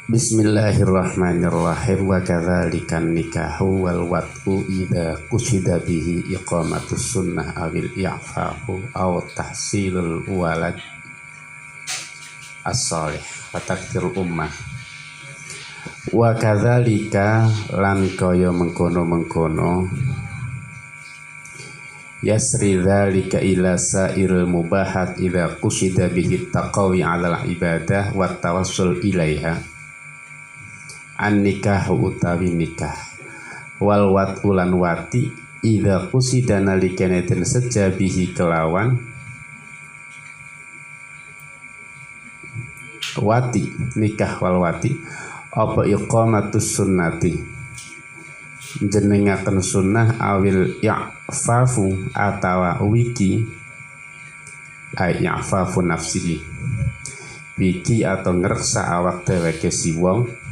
Bismillahirrahmanirrahim. Wa kadzalikan nikahu wal wat'u idza qusida bihi iqamatus sunnah awil i'fafu aw tahsilul walad as-salih wa takfirul ummah. Wa kadzalika lan kaya mengkono-mengkono yasri dzalika ila sairil mubahat idza qusida bihi taqawi 'alal ibadah wa tawassul ilaiha. An nikahu utawi nikah wal wat'ulan wati idza qusida nalikane den sejabihi kelawan wati nikah wal wati apa iqamatus sunnati jenengaken sunnah awil i'fafu atawa wiki ay i'fafu nafsihi wiki atau ngreksa awak dheweke si wong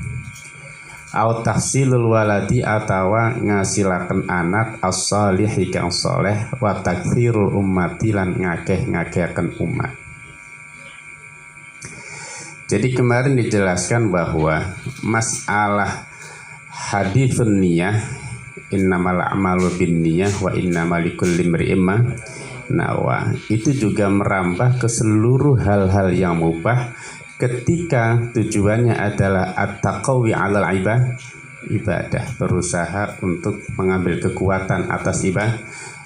au tahsilul waladi atawa ngasilaken anak as-salih kang saleh wa takfirul ummati lan ngakeh-ngakehaken umat. Jadi kemarin dijelaskan bahwa masalah haditsun niyah innamal a'malu binniyah wa innamal likulli imri'in ma nawa itu juga merambah ke seluruh hal-hal yang mubah ketika tujuannya adalah at-taqawi 'alal ibadah, berusaha untuk mengambil kekuatan atas ibadah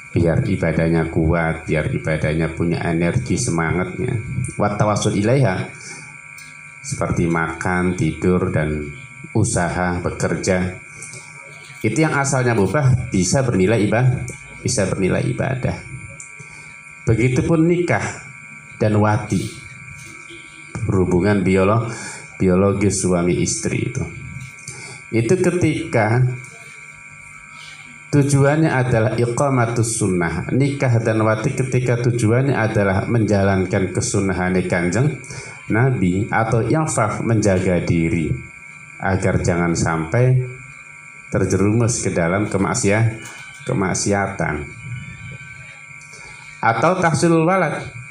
biar ibadahnya kuat, biar ibadahnya punya energi semangatnya. Wa tawassul ilaiha seperti makan, tidur dan usaha, bekerja. Itu yang asalnya mubah bisa bernilai ibadah. Begitupun nikah dan wati, berhubungan biologis suami istri itu ketika tujuannya adalah iqamatus sunnah, nikah dan wati ketika tujuannya adalah menjalankan kesunahan Kanjeng Nabi atau i'faf menjaga diri agar jangan sampai terjerumus ke dalam kemaksiatan atau tahsilul walad.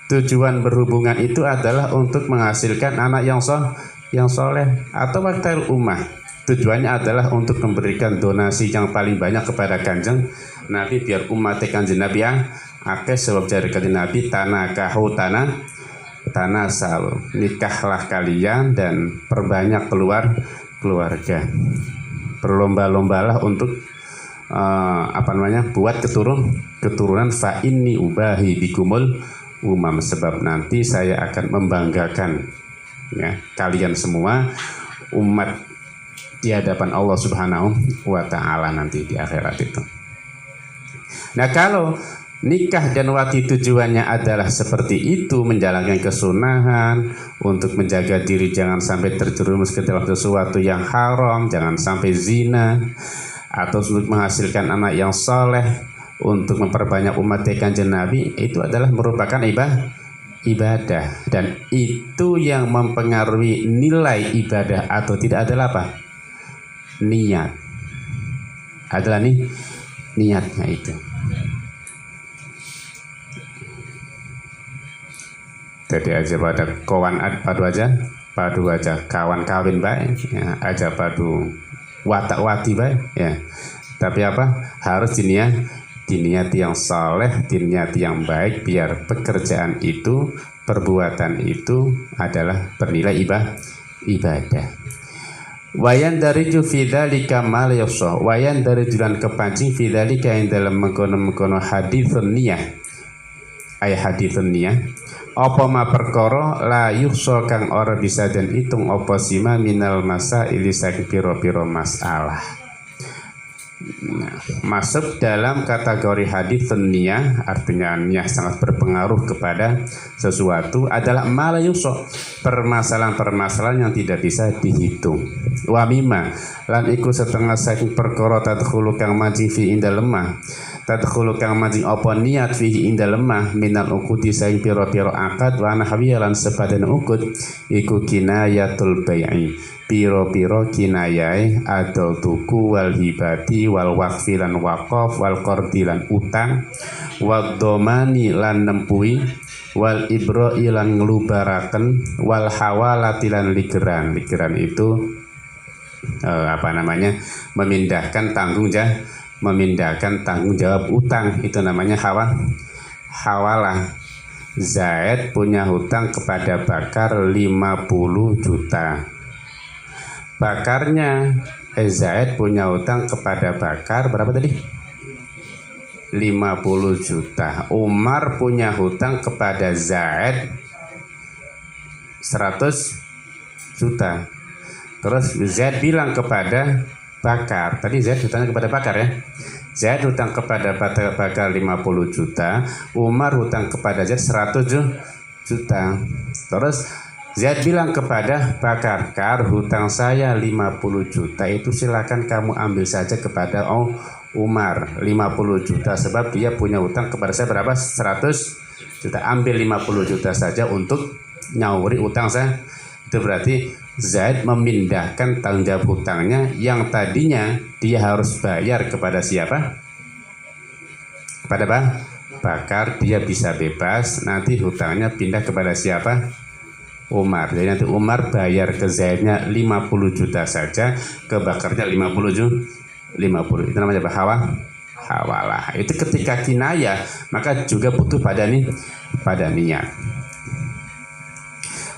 Tujuan berhubungan itu adalah untuk menghasilkan anak yang soleh atau wakil ummah. Tujuannya adalah untuk memberikan donasi yang paling banyak kepada Kanjeng Nabi biar umat Kanjeng Nabi akeh sebab dari Kanjeng Nabi tanakahu tanasal, nikahlah kalian dan perbanyak keluarga. Berlomba-lombalah untuk buat keturunan fa inni ubahi bikumul umam, sebab nanti saya akan membanggakan kalian semua umat di hadapan Allah Subhanahu wa ta'ala nanti di akhirat itu. Nah, kalau nikah dan wati tujuannya adalah seperti itu, menjalankan kesunahan untuk menjaga diri jangan sampai terjerumus ke dalam sesuatu yang haram, jangan sampai zina, atau untuk menghasilkan anak yang soleh, untuk memperbanyak umat Kanjeng Nabi, itu adalah merupakan ibadah, dan itu yang mempengaruhi nilai ibadah atau tidak adalah apa? Niat. Adalah niatnya itu. Jadi aja pada kawan padu aja kawan kawin baik ya, aja padu watak wati baik ya. Tapi apa? Harus diniati yang saleh, diniati yang baik biar pekerjaan itu, perbuatan itu adalah bernilai ibadah. Wayan dari fi dzalika ma la yusah. Wayan dari jalan kepancing fi dzalika yang dalam mengkono haditsun niyah. Ay haditsun niyah. Apa ma perkara la yuhsa kang ora bisa den hitung apa sima minal masaili saking pira-pira masalah. Nah, masuk dalam kategori hadits niyah, artinya niyah sangat berpengaruh kepada sesuatu adalah malayuso, permasalahan-permasalahan yang tidak bisa dihitung. Wa mimma lan iku setengah saking perkara tadkhulu kang majing fi inda lemah, tadkhulu kang majing apa niat fi inda lemah minal uqudi saking pira-pira akad wa nahwiya lan sepadane ukut iku kinayatul bai'i, piro-piro kinayai adol tuku wal hibati wal waqfi lan waqaf wal qardi lan utang wad domani lan nempui wal ibro ilan ngelubaraken, wal hawalatilan ligeran. Ligeran itu memindahkan tanggung jawab utang, itu namanya hawalah. Zaid punya hutang kepada Bakar 50 juta. Zaid punya hutang kepada Bakar berapa tadi? 50 juta. Umar punya hutang kepada Zaid 100 juta. Terus Zaid bilang kepada Bakar, tadi Zaid hutangnya kepada Bakar ya. Zaid hutang kepada Bakar 50 juta, Umar hutang kepada Zaid 100 juta. Terus Zaid bilang kepada Bakar, hutang saya 50 juta itu silakan kamu ambil saja kepada Umar 50 juta, sebab dia punya hutang kepada saya berapa? 100 juta. Ambil 50 juta saja untuk nyauri utang saya. Itu berarti Zaid memindahkan tanggung jawab hutangnya yang tadinya dia harus bayar kepada siapa? Kepada Bakar. Dia bisa bebas, nanti hutangnya pindah kepada siapa? Umar. Jadi nanti Umar bayar ke Zaidnya 50 juta saja, ke Bakarnya 50. Itu namanya apa? Hawalah. Itu ketika kinayah, maka juga butuh pada niat.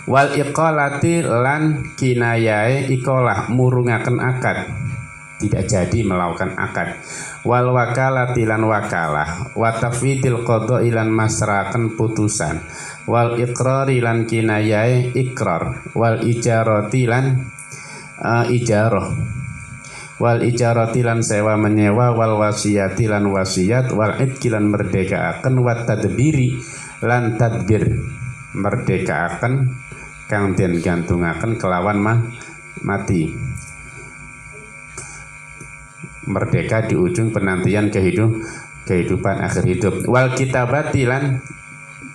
Wal iqolati lan kinayai ikolah murungaken akad, tidak jadi melakukan akad. Wal wakalati lan wakalah, wa tafwidil qada'i lan masraken putusan. Wal iqrari lan kinayai ikrar. Wal ijarati lan ijarah. Wal ijarati lan sewa menyewa. Wal wasiyati lan wasiat. Wal idki lan merdekaaken. Wat tadbiri lan tadbir merdekaaken kang den gantungaken kelawan mati. Merdeka di ujung penantian kehidupan akhir hidup. Wal kitabati lan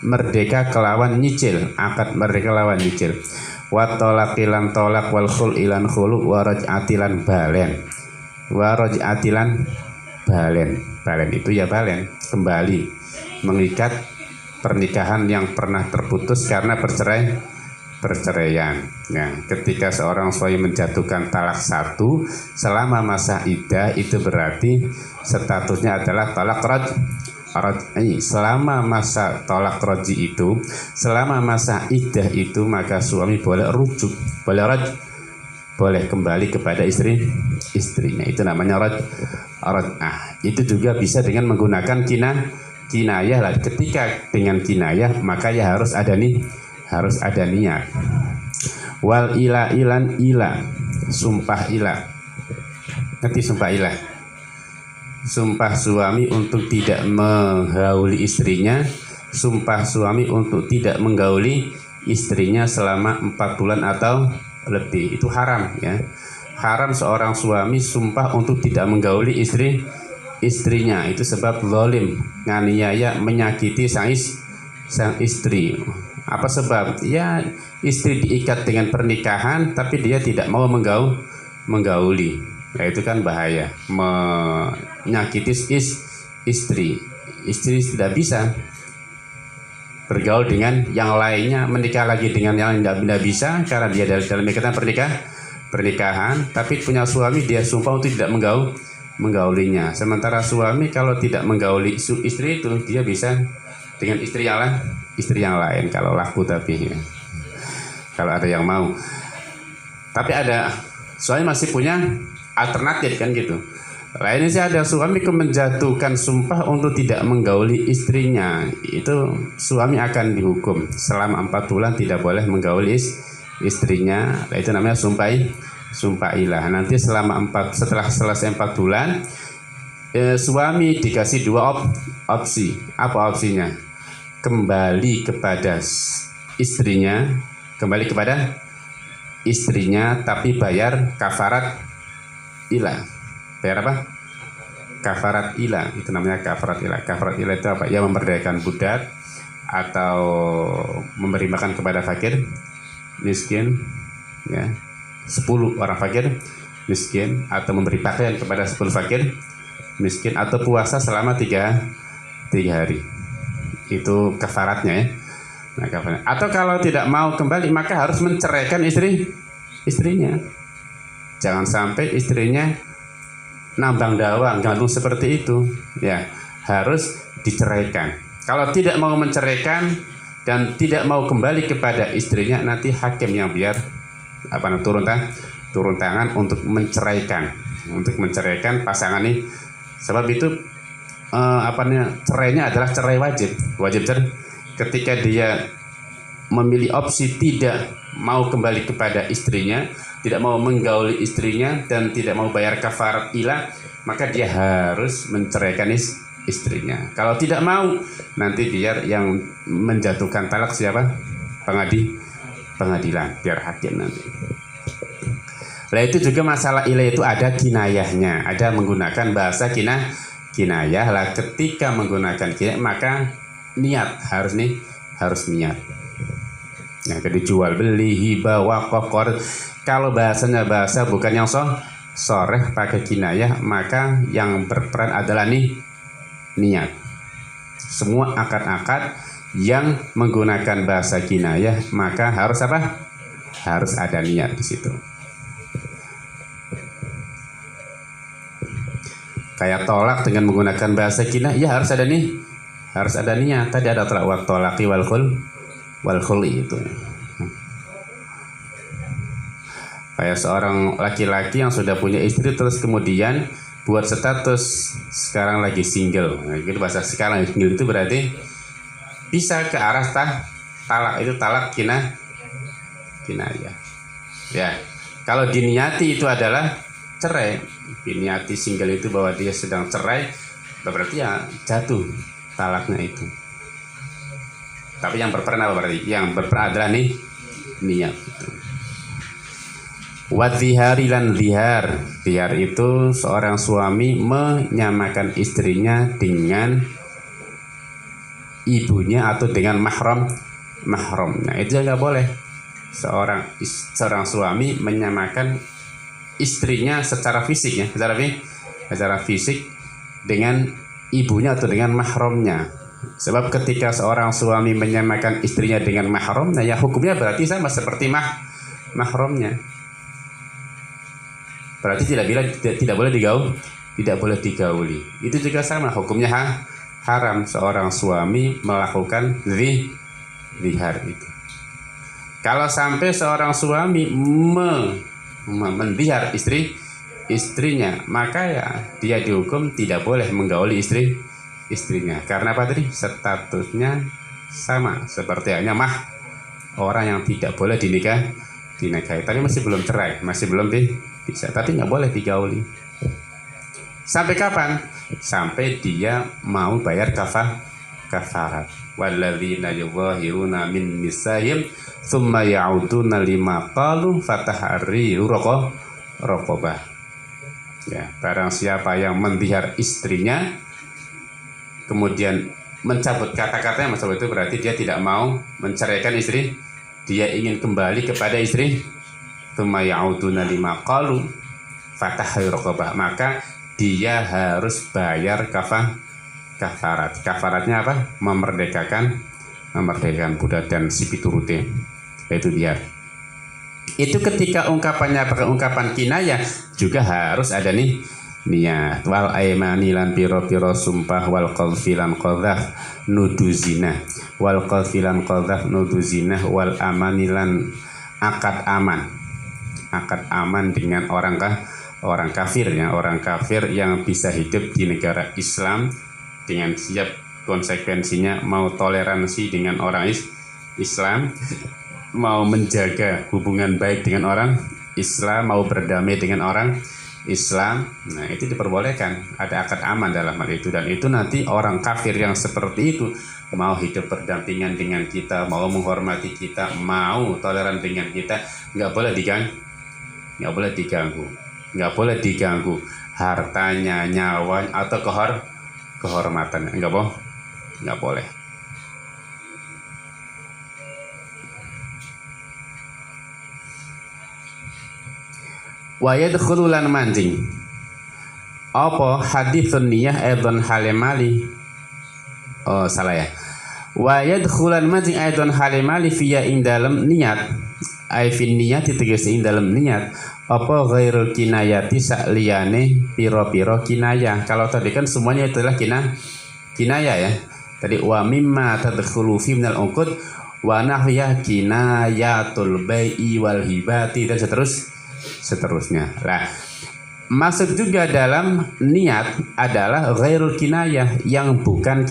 merdeka kelawan nyicil, akad merdeka lawan nyicil. Wa talaqi lan talaq, wal khul'i lan khulu', wa raj'ati lan balen. Balen itu ya balen, kembali, mengikat pernikahan yang pernah terputus karena perceraian. Nah, ketika seorang suami menjatuhkan talak 1 selama masa iddah, itu berarti statusnya adalah talak raj'i. Selama masa talak raj'i itu, selama masa iddah itu, maka suami boleh rujuk, boleh kembali kepada istrinya. Itu namanya raj'ah. Itu juga bisa dengan menggunakan kinayah lah. Ketika dengan kinayah, maka ya harus ada niat. Wal ilan sumpah ilah. Nanti sumpah ilah. Sumpah suami untuk tidak menggauli istrinya, sumpah suami untuk tidak menggauli istrinya selama 4 bulan atau lebih. Itu haram ya. Haram seorang suami sumpah untuk tidak menggauli istrinya. Itu sebab zalim, nganiaya, menyakiti sang istri. Apa sebab? Ya, istri diikat dengan pernikahan tapi dia tidak mau menggauli. Ya, itu kan bahaya, menyakiti istri. Istri tidak bisa bergaul dengan yang lainnya, menikah lagi dengan yang tidak bisa karena dia dalam ikatan pernikahan, tapi punya suami dia sumpah untuk tidak menggaulinya. Sementara suami kalau tidak menggauli istri itu, dia bisa dengan istri yang lain kalau laku, tapi ya, kalau ada yang mau. Tapi ada suami masih punya alternatif kan gitu. Lainnya sih ada suami menjatuhkan sumpah untuk tidak menggauli istrinya, itu suami akan dihukum selama 4 bulan tidak boleh menggauli istrinya. Itu namanya sumpah ilah. Nanti setelah selesai 4 bulan, suami dikasih 2 opsi. Apa opsinya? Kembali kepada istrinya tapi bayar kafarat ilah. Bayar apa? Kafarat ilah. Itu namanya kafarat ilah. Kafarat ilah itu apa? Ya, memerdekakan budak atau memberi makan kepada fakir miskin, ya, 10 orang fakir miskin, atau memberi pakaian kepada 10 fakir miskin, atau puasa selama 3 hari. Itu kafaratnya ya. Nah, atau kalau tidak mau kembali maka harus menceraikan istrinya. Jangan sampai istrinya nambang dawa, gantung seperti itu. Ya, harus diceraikan. Kalau tidak mau menceraikan dan tidak mau kembali kepada istrinya, nanti hakim yang biar turun tangan untuk menceraikan pasangan ini. Sebab itu cerainya adalah cerai wajib cerai. Ketika dia memilih opsi tidak mau kembali kepada istrinya, tidak mau menggauli istrinya dan tidak mau bayar kafarat ilah, maka dia harus menceraikan istrinya. Kalau tidak mau, nanti biar yang menjatuhkan talak siapa? Pengadilan, biar hakim nanti. Nah, itu juga masalah ilah itu ada kinayahnya, ada menggunakan bahasa kinayah. Lah, ketika menggunakan kinayah maka niat harus niat. Nah, jadi jual beli, hibah, wakaf, qard. Kalau bahasanya bahasa bukan yang soreh pakai kinayah, maka yang berperan adalah niat. Semua akad-akad yang menggunakan bahasa kinayah maka harus apa? Harus ada niat di situ. Kayak tolak dengan menggunakan bahasa kinayah, ya harus ada niat. Tadi ada tolaki wal khuli itu. Kayak seorang laki-laki yang sudah punya istri terus kemudian buat status sekarang lagi single. Nah, itu bahasa sekarang single itu berarti bisa ke arah talak. Itu talak kinayah. Ya. Kalau diniati itu adalah cerai. Diniati single itu bahwa dia sedang cerai, berarti ya jatuh talaknya itu. Tapi yang berperan apa berarti? Yang berperan adalah niat itu. Wadhihari lan zihar. Zihar itu seorang suami menyamakan istrinya dengan ibunya atau dengan mahramnya. Itu nggak boleh. Seorang suami menyamakan istrinya secara fisik ya, secara fisik dengan ibunya atau dengan mahramnya. Sebab ketika seorang suami menyamakan istrinya dengan mahramnya, ya hukumnya berarti sama seperti mahramnya. Berarti tidak boleh digauli. Itu juga sama hukumnya haram seorang suami melakukan zihar itu. Kalau sampai seorang suami mendihar istrinya, maka ya dia dihukum tidak boleh menggauli istrinya. Karena apa tadi? Statusnya sama seperti hanya orang yang tidak boleh dinikahi. Tapi masih belum cerai, masih belum bisa, tapi nggak boleh digauli. Sampai kapan? Sampai dia mau bayar kafarat. Walladzina yudhahiruna min nisa'ihim tsumma ya'uduna lima qalu fatahriru raqabah. Ya, barang siapa yang mendihar istrinya kemudian mencabut kata-katanya, mencabut itu berarti dia tidak mau menceraikan istri, dia ingin kembali kepada istri. Tsumma ya'uduna lima qalu fatahriru raqabah, maka dia harus bayar kafarat. Kafaratnya apa? Memerdekakan budak dan si piturute. Itu dia. Itu ketika ungkapannya pakai ungkapan kinayah juga harus ada niat. Wal aimani lan piro-piro sumpah wal qadfilan qadhaf nudu zina. Wal qadfilan qadhaf nudu zina wal amanilan akad aman dengan orang kafir ya, orang kafir yang bisa hidup di negara Islam dengan siap konsekuensinya, mau toleransi dengan orang Islam, mau menjaga hubungan baik dengan orang Islam, mau berdamai dengan orang Islam. Nah, itu diperbolehkan, ada akad aman dalam hal itu. Dan itu nanti orang kafir yang seperti itu mau hidup berdampingan dengan kita, mau menghormati kita, mau toleran dengan kita, nggak boleh diganggu hartanya, nyawanya atau kehormatan, nggak boleh. Wa yadkhulu lan mancing apa haditsun niyah edon halemali. Oh salah ya. Wa yadkhulan majing aidon halimali fiya ing dalem niat ai fin niat tegese ing dalem niat apa ghairul kinayati sakliyane piro-piro kinayah. Kalau tadi kan semuanya itulah kinayah ya. Tadi wa mimma tadkhulu fi minal uqud wa nahyah kinayatul bai'i wal hibati dan seterusnya. Nah, maksud juga dalam niat adalah ghairul kinayah yang bukan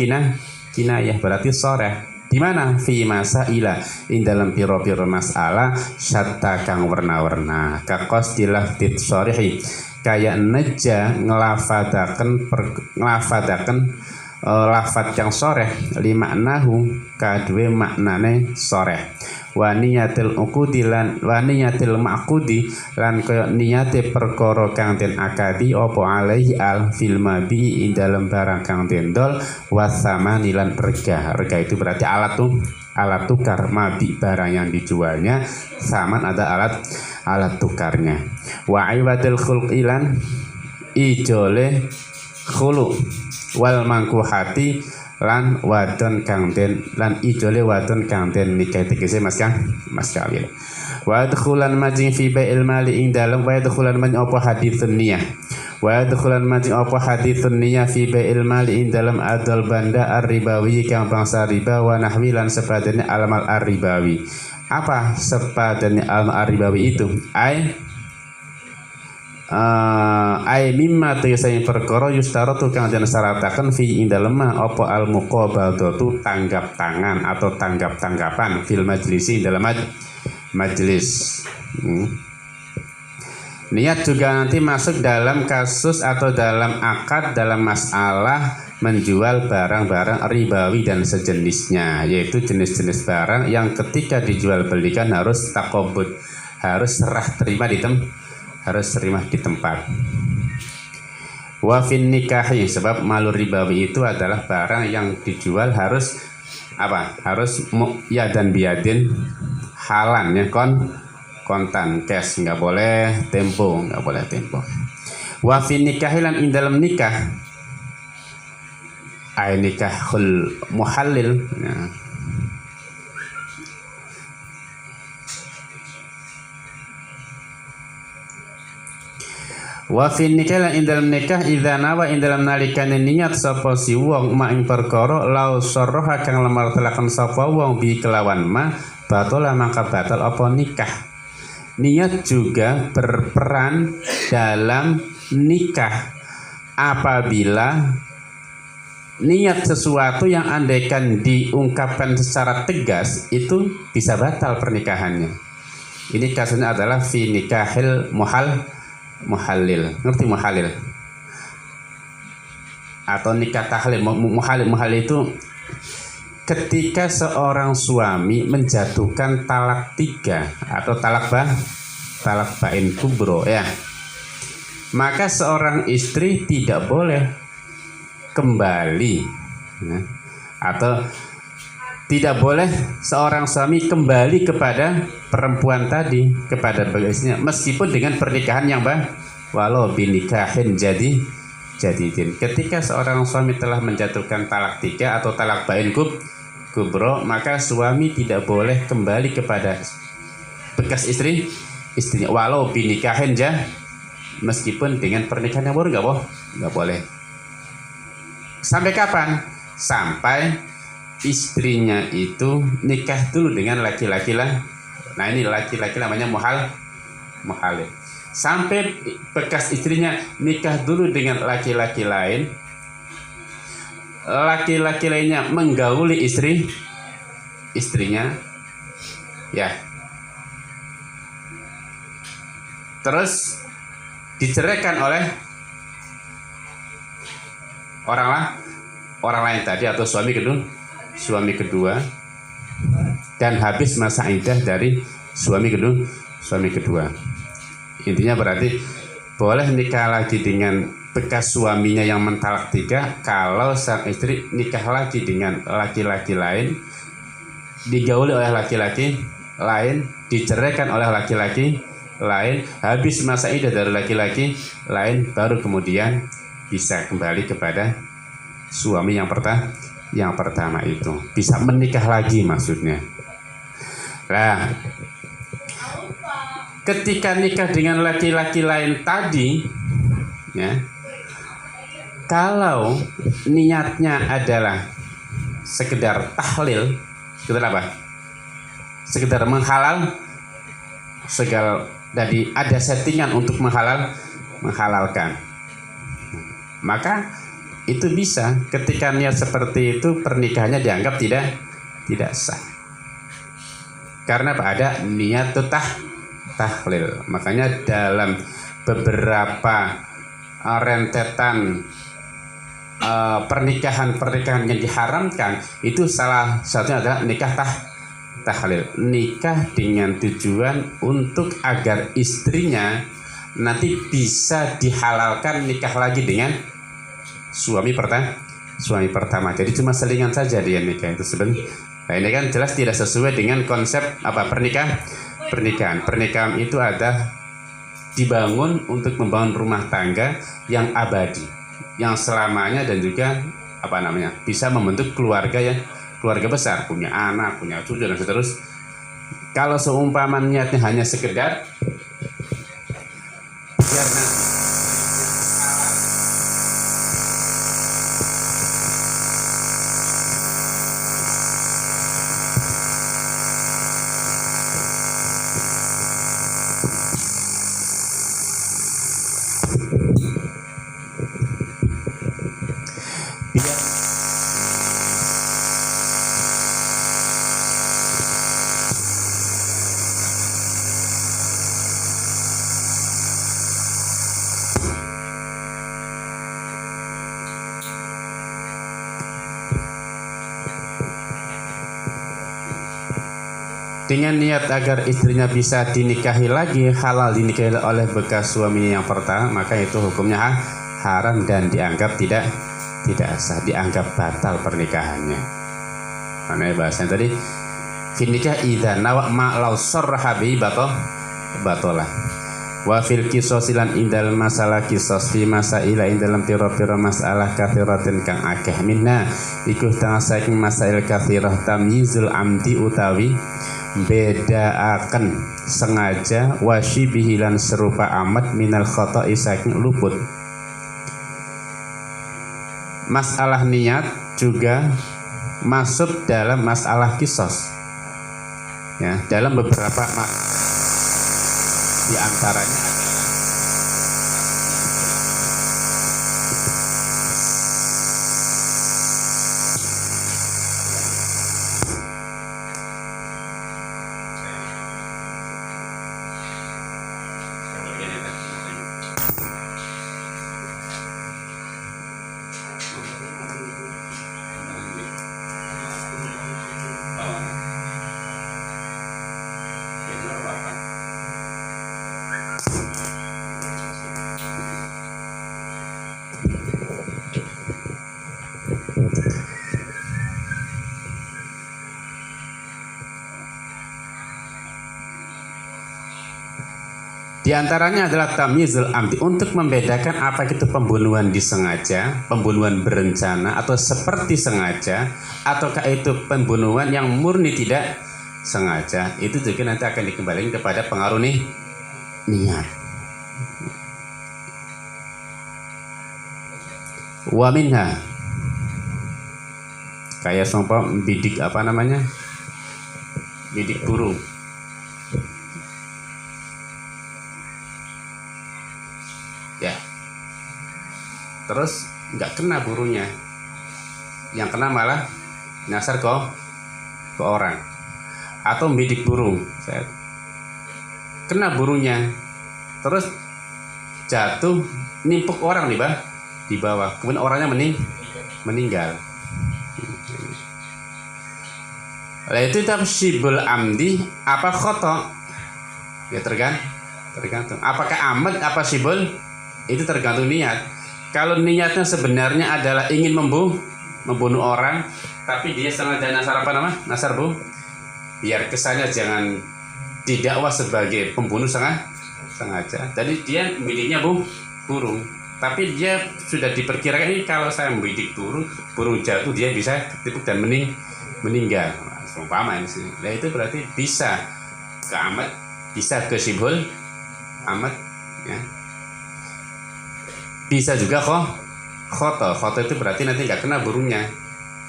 kinayah berarti sore. Di mana fi masaila ing dalam piro-piro masalah syatta kang warna-warna ka qasdilah tit sharihi kaya neja ngelafadaken lafad yang soreh lima nahu kadue maknane soreh waniyatil uqudi lan waniyatil ma'qudi lan kaya niyate perkara kang den akadi apa alaihi al fil mabi ing dalam barang kang den dol wasamani lan rega itu berarti alat tukar mabi barang yang dijualnya saman ada alat tukarnya wa aiwatil khulqi lan ijole khulu wal mangkuhati lan wadon kang den lan ijole wadon kang den nikah tegese mas kawin wa adkhulan majing fi bai'il mali ing dalem wa adkhulan man apa haditsun niyah wa adkhulan majing apa haditsun niyah fi bai'il mali ing dalem adol banda ar-ribawi kang bangsa riba wa nahwi lan sepadane al-mal ar-ribawi. Apa sepadane al-mal ar-ribawi itu? Ai mimma tegese perkara yustaratu kang den syarataken fi ing dalem apa al muqabadatu tanggap tangan atau tanggap-tanggapan fil majlisi dalam majlis. Niat juga nanti masuk dalam kasus atau dalam akad dalam masalah menjual barang-barang ribawi dan sejenisnya, yaitu jenis-jenis barang yang ketika dijual belikan harus takobut, harus serah terima di tempat. Wa fin nikahi sebab malu ribawi itu adalah barang yang dijual harus apa? Harus ya dan biadin halan ya kontan cash, nggak boleh tempo. Wa fin nikahi lan ing dalam nikah ay nikahul muhallil ya. Wa fi nikah ing dalam nikah idza nawa ing dalam nalikane niat sapa si wong ma ing perkara lau sarraha kang lemar telakan sapa wong bi kelawan ma batola maka batal apa nikah. Niat juga berperan dalam nikah apabila niat sesuatu yang andaikan diungkapkan secara tegas itu bisa batal pernikahannya. Ini kasusnya adalah fi nikahil muhallil. Ngerti muhallil? Atau nikah tahlil. Muhallil itu ketika seorang suami menjatuhkan talak 3 atau talak bain kubro ya. Maka seorang istri tidak boleh kembali ya, atau tidak boleh seorang suami kembali kepada perempuan tadi, kepada istrinya, meskipun dengan pernikahan yang walau binikahin jadidin. Ketika seorang suami telah menjatuhkan talak 3 atau talak bain kubro, maka suami tidak boleh kembali kepada bekas istrinya walau binikahin meskipun dengan pernikahan yang baru nggak boleh. Sampai kapan? Sampai istrinya itu nikah dulu dengan laki-laki lah. Nah ini laki-laki namanya muhalil. Sampai bekas istrinya nikah dulu dengan laki-laki lain. Laki-laki lainnya menggauli istrinya. Ya. Terus diceraikan oleh orang lain tadi atau suami kedua dan habis masa iddah dari suami kedua. Intinya berarti boleh nikah lagi dengan bekas suaminya yang mentalak 3 kalau sang istri nikah lagi dengan laki-laki lain, digauli oleh laki-laki lain, diceraikan oleh laki-laki lain, habis masa iddah dari laki-laki lain, baru kemudian bisa kembali kepada suami yang yang pertama itu, bisa menikah lagi maksudnya. Nah, ketika nikah dengan laki-laki lain tadi, ya, kalau niatnya adalah sekedar tahlil, sekedar apa? Sekedar menghalal segala, jadi ada settingan untuk menghalalkan. Maka itu bisa, ketika niat seperti itu pernikahannya dianggap tidak sah. Karena apa? Ada niat tahlil. Makanya dalam beberapa rentetan pernikahan yang diharamkan itu salah satunya adalah nikah tahlil, nikah dengan tujuan untuk agar istrinya nanti bisa dihalalkan nikah lagi dengan suami pertama. Jadi cuma selingan saja dia nikah itu sebenarnya. Nah, ini kan jelas tidak sesuai dengan konsep apa pernikahan. Pernikahan itu ada dibangun untuk membangun rumah tangga yang abadi, yang selamanya, dan juga bisa membentuk keluarga besar, punya anak, punya cucu dan seterusnya. Kalau seumpama niatnya hanya sekedar biar nanti dengan niat agar istrinya bisa dinikahi lagi, halal dinikahi oleh bekas suaminya yang pertama, maka itu hukumnya haram dan dianggap tidak sah, dianggap batal pernikahannya. Mana bahasanya tadi, finikah idza nawa ma law sarraha bi batolah. Wa fil qisasilan indal masalah qisas fi masaila indalam pira-pira masalah kathiratin kang akeh minna iku tang saking masail kathirah tamyizul amdi utawi bedaaken sengaja wasyibihilan serupa amat minal khoto'i saking luput. Masalah niat juga masuk dalam masalah kisos, ya, dalam beberapa di antaranya di antaranya adalah tamyizul amdi, untuk membedakan apa itu pembunuhan disengaja, pembunuhan berencana atau seperti sengaja, ataukah itu pembunuhan yang murni tidak sengaja. Itu juga nanti akan dikembalikan kepada pengaruh niat. Wa minha, kayak sumpah bidik bidik burung. Ya, terus nggak kena burunya, yang kena malah nyasar ke orang. Atau bidik burung, kena burunya, terus jatuh nimpuk orang di bawah, kemudian orangnya meninggal. Oleh itu tafsibul amdi apa khoto, ya tergantung apakah amad apa sibul, itu tergantung niat. Kalau niatnya sebenarnya adalah ingin membunuh orang, tapi dia sengaja nasar biar kesannya jangan didakwa sebagai pembunuh sengaja. Jadi dia miliknya burung, tapi dia sudah diperkirakan ini kalau saya membidik burung jatuh dia bisa ketipu dan meninggal. Umpama ini sih. Nah itu berarti bisa ke amat, bisa ke Shibhul amat, ya. Bisa juga khoto itu berarti nanti nggak kena burungnya,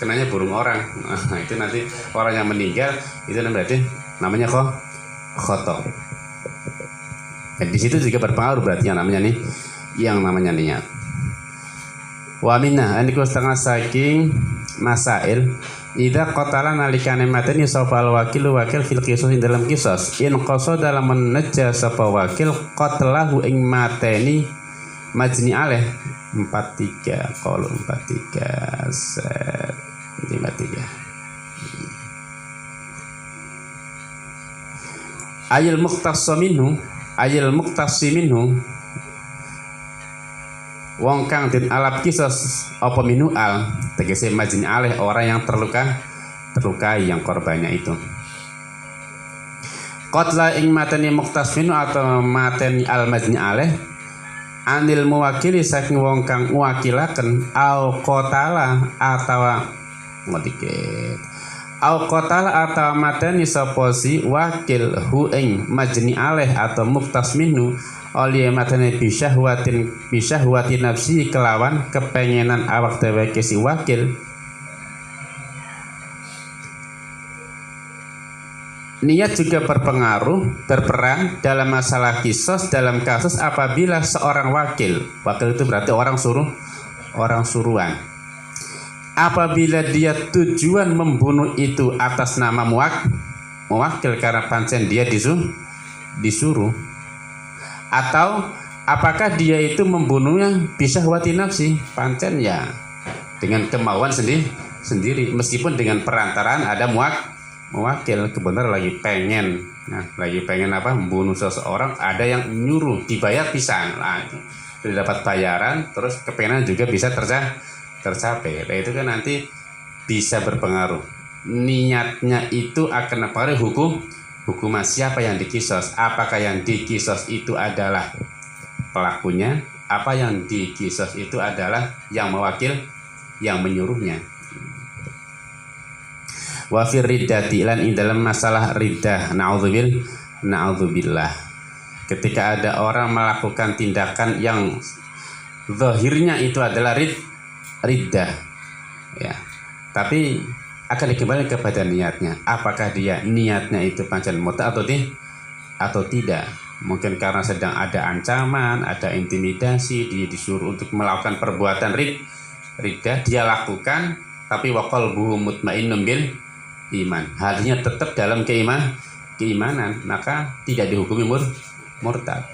kenanya burung orang. Nah, itu nanti orang yang meninggal itu berarti namanya khoto. Di situ juga berpengaruh berarti yang namanya niat. Wa minna aniku setengah saking masail idza qatala nalikane mateni sapa wakil fil qisas dalam qisas in qasa dalam menajja sapa wakil qatlahu ing mateni majni aleh 43 qaul 43 set 53 ayil muqtasi minhu wong kang den alap kisos apa minu al tegese majni aleh orang yang terlukai yang korbannya itu qatla ing mateni muqtas minu atau mateni al majni aleh anil muwakili saking wong kang ngwakilaken al qatala atawa ngodike au qatala atau mateni sapa si wakil hu ing majni aleh atau muqtas minhu oleh matane bisyahwati nafsi kelawan kepengenan awak dheweke si wakil niat juga berperan dalam masalah kisos dalam kasus apabila seorang wakil itu berarti orang suruhan apabila dia tujuan membunuh itu atas nama muwakil karena pancen dia disuruh atau apakah dia itu membunuhnya bisyahwati nafsi pancen ya dengan kemauan sendiri meskipun dengan perantaraan ada muwakil kebenar lagi pengen membunuh seseorang ada yang nyuruh dibayar pisan lah sudah dapat bayaran terus kepengenan juga bisa tercapai nah, itu kan nanti bisa berpengaruh niatnya itu akan mempengaruhi hukuman siapa yang dikisos apakah yang dikisos itu adalah pelakunya apa yang dikisos itu adalah yang mewakil yang menyuruhnya wa fir riddati lan ing dalam masalah riddah na'udzubillah ketika ada orang melakukan tindakan yang zahirnya itu adalah riddah ya tapi akan dikembali kepada niatnya apakah dia niatnya itu pancen murtad atau tidak mungkin karena sedang ada ancaman ada intimidasi dia disuruh untuk melakukan perbuatan riddah dia lakukan tapi wa qalbuhu mutmainnun bil iman hatinya tetap dalam keimanan maka tidak dihukumi murtad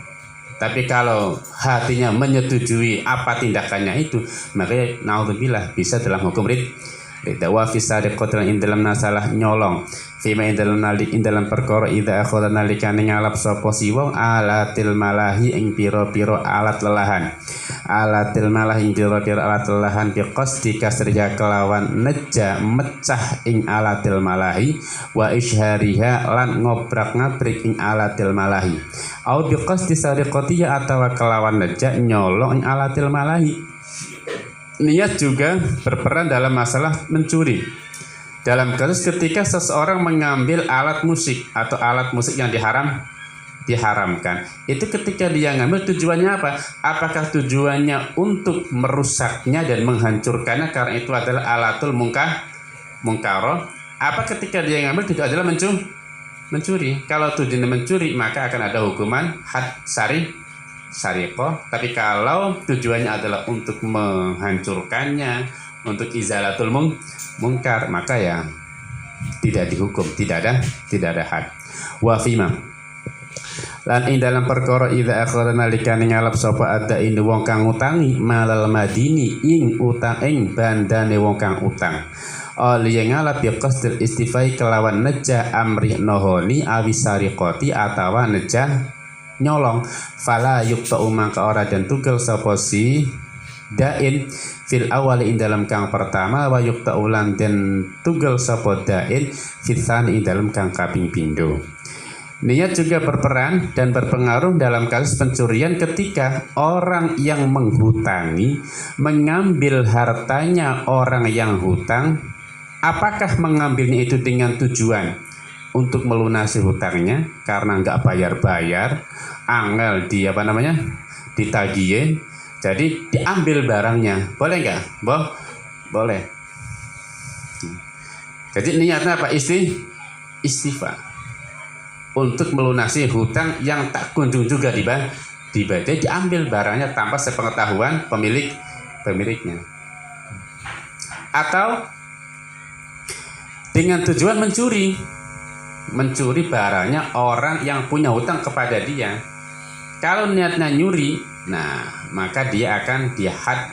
tapi kalau hatinya menyetujui apa tindakannya itu maka naudzubillah bisa dalam hukum wa fi sadiqatil in dalam nasalah nyolong fima in dalam perkara idza akhadha nalikane ngalap sapa si wong alatil malahi ing pira-pira alat lelahan alatil malahi ing pira-pira alat lelahan bi qasdi kasriya kelawan neja mecah ing alatil malahi wa isyhariha lan ngobrak-ngabrik ing alatil malahi au bi qasdi sadiqatiya atawa kelawan neja nyolong ing alatil malahi niat juga berperan dalam masalah mencuri. Dalam kasus ketika seseorang mengambil alat musik atau alat musik yang diharamkan, itu ketika dia ngambil tujuannya apa? Apakah tujuannya untuk merusaknya dan menghancurkannya karena itu adalah alatul mungkaroh? Apa ketika dia ngambil itu adalah mencuri? Kalau tujuannya mencuri maka akan ada hukuman had sariqah, tapi kalau tujuannya adalah untuk menghancurkannya, untuk izalatul mungkar, maka ya tidak dihukum, tidak ada had. Wa fima lan ing dalam perkara idza akhara nalikane ngalap sapa ada ing wong kang utangi malal madini ing utang ing bandane wong kang utang. Liya ngalap ya qasdil istifai kelawan neja amri nohoni awisariqati atawa neja nyolong fala yuqta maka ora dan tugel sapa si dain fil awali ing dalam kang pertama wa yuqta ulan dan tugel sapa dain fitsani ing dalam kang kaping pindho Niat juga berperan dan berpengaruh dalam kasus pencurian ketika orang yang menghutangi mengambil hartanya orang yang hutang. Apakah mengambilnya itu dengan tujuan untuk melunasi hutangnya karena nggak bayar-bayar, angel di apa namanya ditagih, jadi diambil barangnya, boleh nggak? Boleh. Jadi niatnya apa? Istighfar untuk melunasi hutang yang tak kunjung juga dibayar, diambil barangnya tanpa sepengetahuan pemiliknya, atau dengan tujuan mencuri barangnya orang yang punya hutang kepada dia. Kalau niatnya nyuri, nah maka dia akan dihad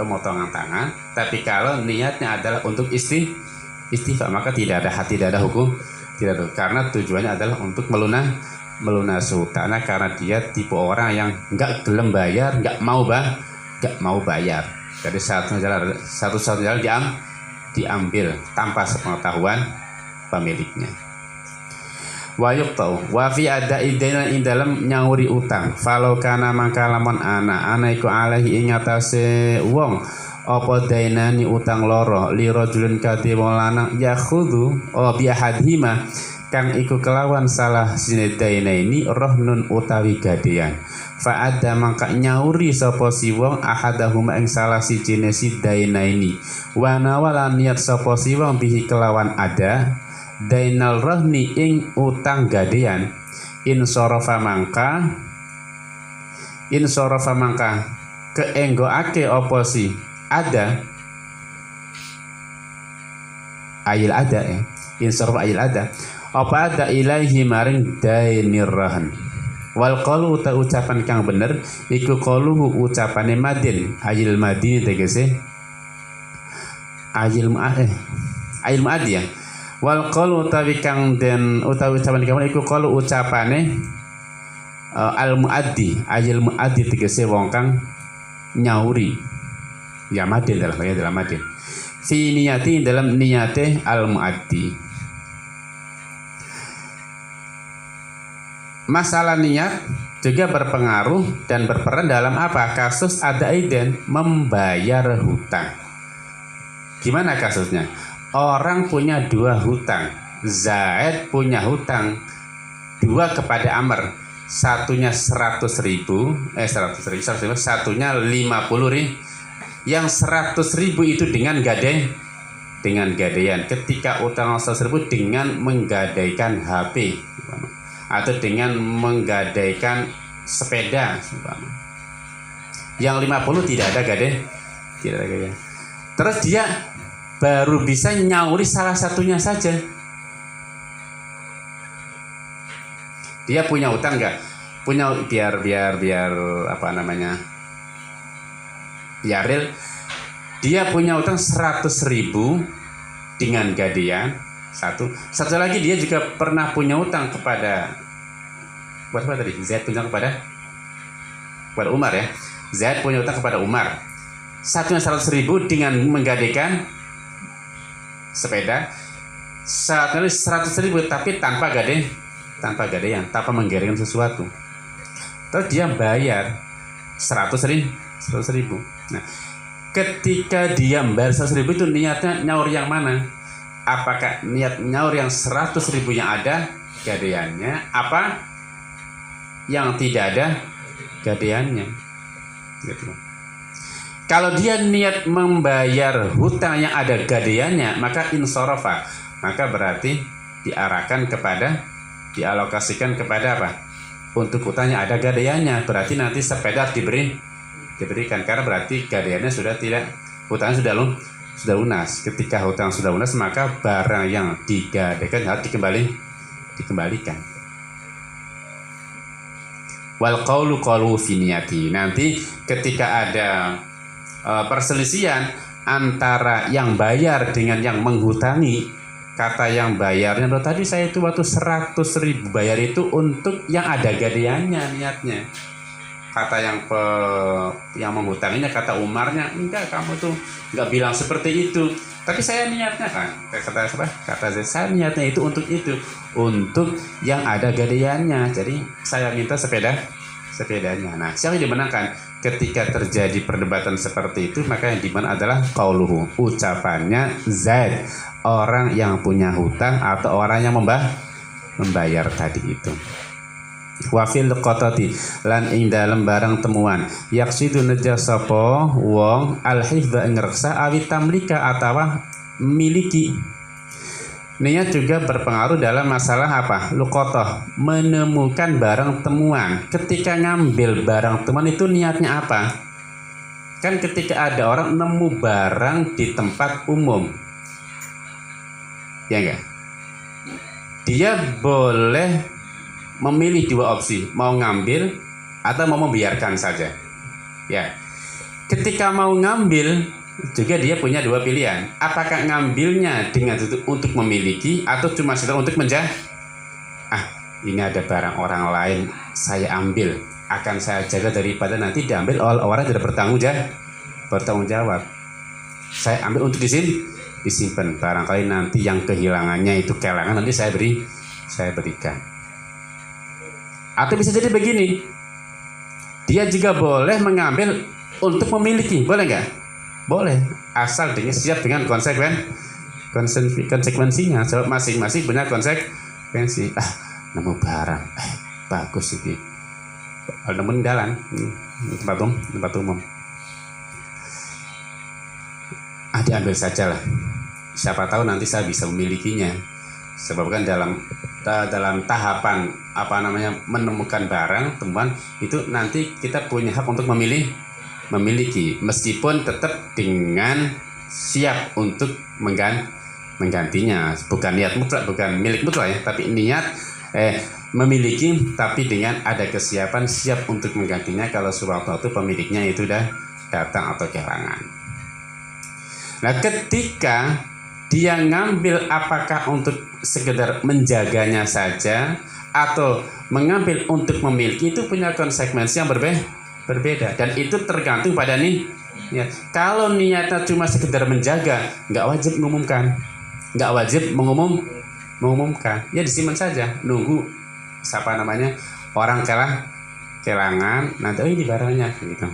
pemotongan tangan. Tapi kalau niatnya adalah untuk istighfar, maka tidak ada hukum, tidak ada, karena tujuannya adalah untuk melunasi hutang. Karena dia tipe orang yang nggak gelem bayar, nggak mau bayar. Jadi satu-satunya jalan diambil tanpa sepengetahuan pemiliknya. Wa yuqtau wa fi ada'idaina ing dalam nyauri utang. Falau kana mangka lamun ana iku alaihi ing atase wong apa dainani utang loro li rajulin kati wong lanang yakhudhu bi ahadhima kang iku kelawan salah sine dainaini rohnun utawi gadean. Fa ada mangka nyauri sapa si wong ahadahuma ing salah siji si dainaini wa nawala niat sapa si wong bihi kelawan ada dainal rohni ing utang gadean in sorofa mangka keenggoake apa si ada ayil ada in sorofa ayil ada apa ada ilaihi maring dainir rahn. Wal qalu ta ucapan kang bener iku qaluhu ucapane madin ayil madini tegese ayil madi ya. Wal qalu utawi kang den utawi ucapan kang iku qalu ucapane al muaddi ayil muaddi tegese wong kang nyauri ya madin dalam madin fi niyati dalam niyate al muaddi. Masalah niat juga berpengaruh dan berperan dalam apa? Kasus adaiden membayar hutang. Gimana kasusnya? Orang punya dua hutang. Zaid punya hutang dua kepada Amr. Satunya 100.000, satunya 50.000. Yang 100.000 itu dengan gadaian. Ketika utang 100.000 dengan menggadaikan HP atau dengan menggadaikan sepeda. Yang 50 tidak ada gadaian. Terus dia baru bisa nyauri salah satunya saja. Dia punya utang enggak? Punya biar apa namanya? Biar real. Dia punya utang 100.000 dengan gadaian. Satu lagi dia juga pernah punya utang kepada apa tadi? Zaid punya kepada Umar ya. Zaid punya utang kepada Umar. Satunya 100.000 dengan menggadaikan sepeda. Satunya 100.000 tapi tanpa gadaian, tanpa menggadaikan sesuatu. Terus dia bayar 100.000. Nah, ketika dia membayar 100.000 itu niatnya nyaur yang mana? Apakah niat nyaur yang 100.000 yang ada gadaiannya, apa yang tidak ada gadaiannya? Gitu. Kalau dia niat membayar hutang yang ada gadaiannya, maka insorofa, maka berarti dialokasikan kepada apa? Untuk hutangnya ada gadaiannya, berarti nanti sepeda diberikan karena berarti gadaiannya hutangnya sudah lunas. Ketika hutang sudah lunas, maka barang yang digadaikan harus dikembalikan. Wal qaulu fi niyati. Nanti ketika ada perselisihan antara yang bayar dengan yang menghutangi, kata yang bayarnya, tadi saya itu waktu 100.000 bayar itu untuk yang ada gadaiannya niatnya. Kata yang menghutanginya, kata Umarnya, enggak, kamu tuh enggak bilang seperti itu. Tapi saya niatnya kan, kata saya niatnya itu, untuk yang ada gadaiannya. Jadi saya minta sepedanya. Nah, siapa yang dimenangkan? Ketika terjadi perdebatan seperti itu, maka yang dimana adalah qauluhu, ucapannya Zaid, orang yang punya hutang atau orang yang membayar tadi itu. Wafil qatati lan ing dalem barang temuan yaksidu neja sapa wong al-hifdha ing reksa awi tamlika atawa miliki. Niat juga berpengaruh dalam masalah apa? Luqatah, menemukan barang temuan. Ketika ngambil barang temuan itu niatnya apa? Kan ketika ada orang nemu barang di tempat umum, ya enggak? Dia boleh memilih dua opsi, mau ngambil atau mau membiarkan saja. Ya, ketika mau ngambil juga dia punya dua pilihan. Apakah ngambilnya dengan untuk memiliki atau cuma sekedar untuk ini ada barang orang lain, saya ambil, akan saya jaga daripada nanti diambil oleh orang yang tidak bertanggung jawab. Saya ambil untuk disimpan, barangkali nanti yang kehilangannya itu kelangan, nanti saya berikan. Atau bisa jadi begini, dia juga boleh mengambil untuk memiliki, boleh nggak? Boleh, asal dengan siap dengan konsekuensinya. Sebab masing-masing punya konsekuensi. Nemu barang, bagus ini. Nemu jalan, tempat umum. Diambil saja lah. Siapa tahu nanti saya bisa memilikinya. Sebab kan dalam tahapan menemukan barang temuan itu nanti kita punya hak untuk memiliki, meskipun tetap dengan siap untuk menggantinya. Bukan niat mutlak, bukan milik mutlak ya, tapi niat memiliki, tapi dengan ada kesiapan siap untuk menggantinya kalau sewaktu itu pemiliknya itu sudah datang atau kehilangan. Nah, ketika dia ngambil apakah untuk sekedar menjaganya saja atau mengambil untuk memiliki, itu punya konsekuensi yang berbeda, dan itu tergantung pada ya. Kalau niatnya cuma sekedar menjaga, nggak wajib mengumumkan, ya disimpan saja, nunggu orang kelangan, nanti ini barangnya gitu.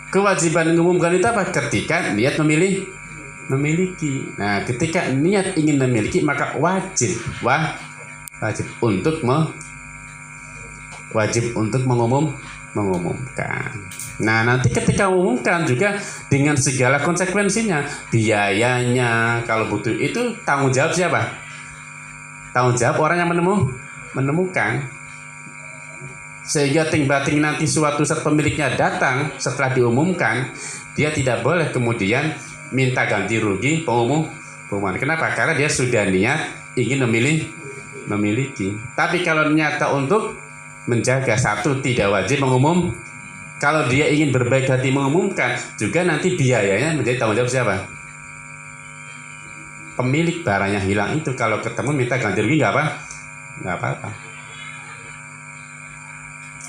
Kewajiban mengumumkan itu apa? Ketika niat memiliki. Nah, ketika niat ingin memiliki, maka wajib untuk mengumumkan. Nah, nanti ketika mengumumkan juga dengan segala konsekuensinya, biayanya kalau butuh, itu tanggung jawab siapa? Tanggung jawab orang yang menemukan. Sehingga ting-bating nanti suatu saat pemiliknya datang setelah diumumkan, dia tidak boleh kemudian minta ganti rugi pengumuman. Kenapa? Karena dia sudah niat ingin memiliki. Tapi kalau nyata untuk menjaga, satu, tidak wajib mengumum. Kalau dia ingin berbaik hati mengumumkan, juga nanti biayanya menjadi tanggung jawab siapa? Pemilik barangnya hilang itu. Kalau ketemu minta ganti rugi nggak apa-apa.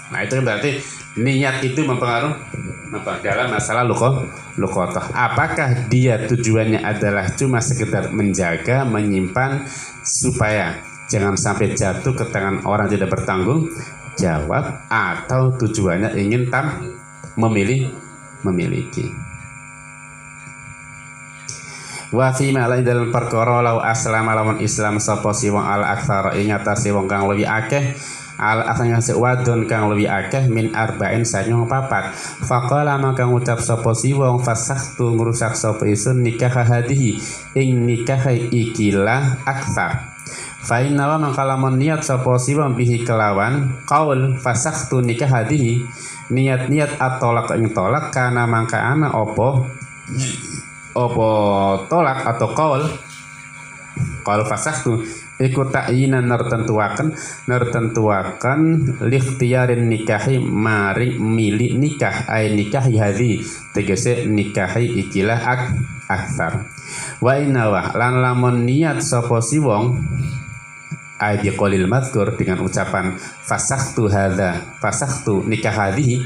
Nah, itu berarti niat itu mempengaruhi dalam masalah luqatah. Apakah dia tujuannya adalah cuma sekedar menjaga, menyimpan supaya jangan sampai jatuh ke tangan orang tidak bertanggung jawab, atau tujuannya ingin memiliki. Wa fi ma la dalam perkara law aslama lawan Islam sapa si wong al aktsara ing atase wong kang luwih akeh, al asanya sewadon kang luwih akeh min arba'in sanyong papat. Faqala maka ngucap sapa si wong fasahtu ngrusak sapa isun nikah hadihi ing nikah ikilah aktsar. Fa inna wa man kalamun niat sapa si wong bihi kelawan qaul fasahtu nikah hadihi, niat atolak ing tolak kana mangka ana opo tolak atau qaul fasahtu iku ta'yinan nertentuaken likhtiyarin nikahi maring milik nikah ay nikahi hadhi tegese nikahi ikilah aktsar. Wa inna wa lan lamun niat sapa si wong ay biqaulil mazkur dengan ucapan fasahtu nikah hadhi,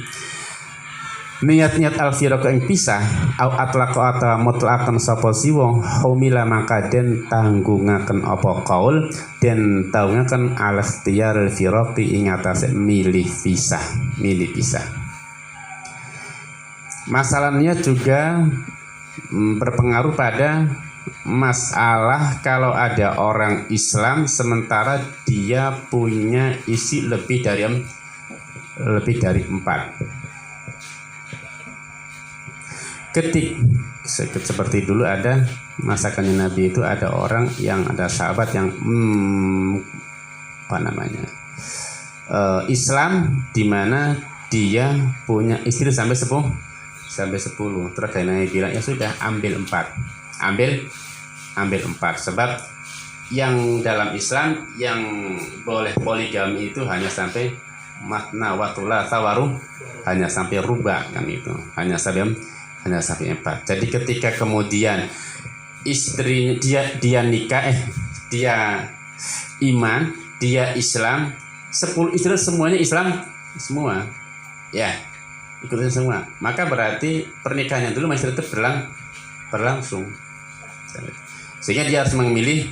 niat-niat al-firaq ing pisah au atlaqa ata mutlaqan sapa si wong humila maka den tanggungaken apa qaul den tanggungaken al-ikhtiyar al-firaqi ing atase milih pisah. Masalahnya juga berpengaruh pada masalah kalau ada orang Islam sementara dia punya isi lebih dari 4. Seperti dulu ada masakannya Nabi itu ada orang yang ada sahabat yang Islam di mana dia punya istri sampai 10. Terus Nabi bilang ya sudah ambil 4 sebab yang dalam Islam yang boleh poligami itu hanya sampai matna wa thulatha waru, hanya sampai ruba kan itu, hanya sampai 4. Jadi ketika kemudian istri dia nikah dia iman, dia Islam, 10 istri semuanya Islam semua. Ya, ikutin semua. Maka berarti pernikahannya dulu masih tetap berlangsung. Sehingga dia harus memilih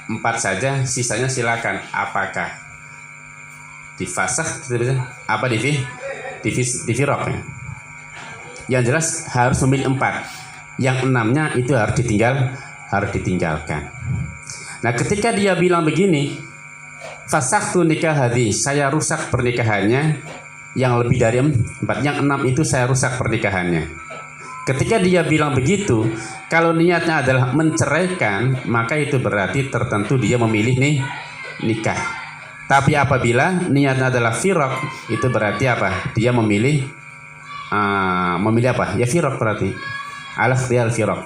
4 saja, sisanya silakan. Apakah difasakh apa difiraq ya? Yang jelas harus memilih 4. Yang 6-nya itu harus ditinggalkan. Nah, ketika dia bilang begini, fasakhtu nikah hadi, saya rusak pernikahannya yang lebih dari 4. Yang 6 itu saya rusak pernikahannya. Ketika dia bilang begitu, kalau niatnya adalah menceraikan, maka itu berarti tertentu dia memilih nikah. Tapi apabila niatnya adalah firaq, itu berarti apa? Dia memilih apa? Ya firaq berarti. Al-ikhtiyar firaq.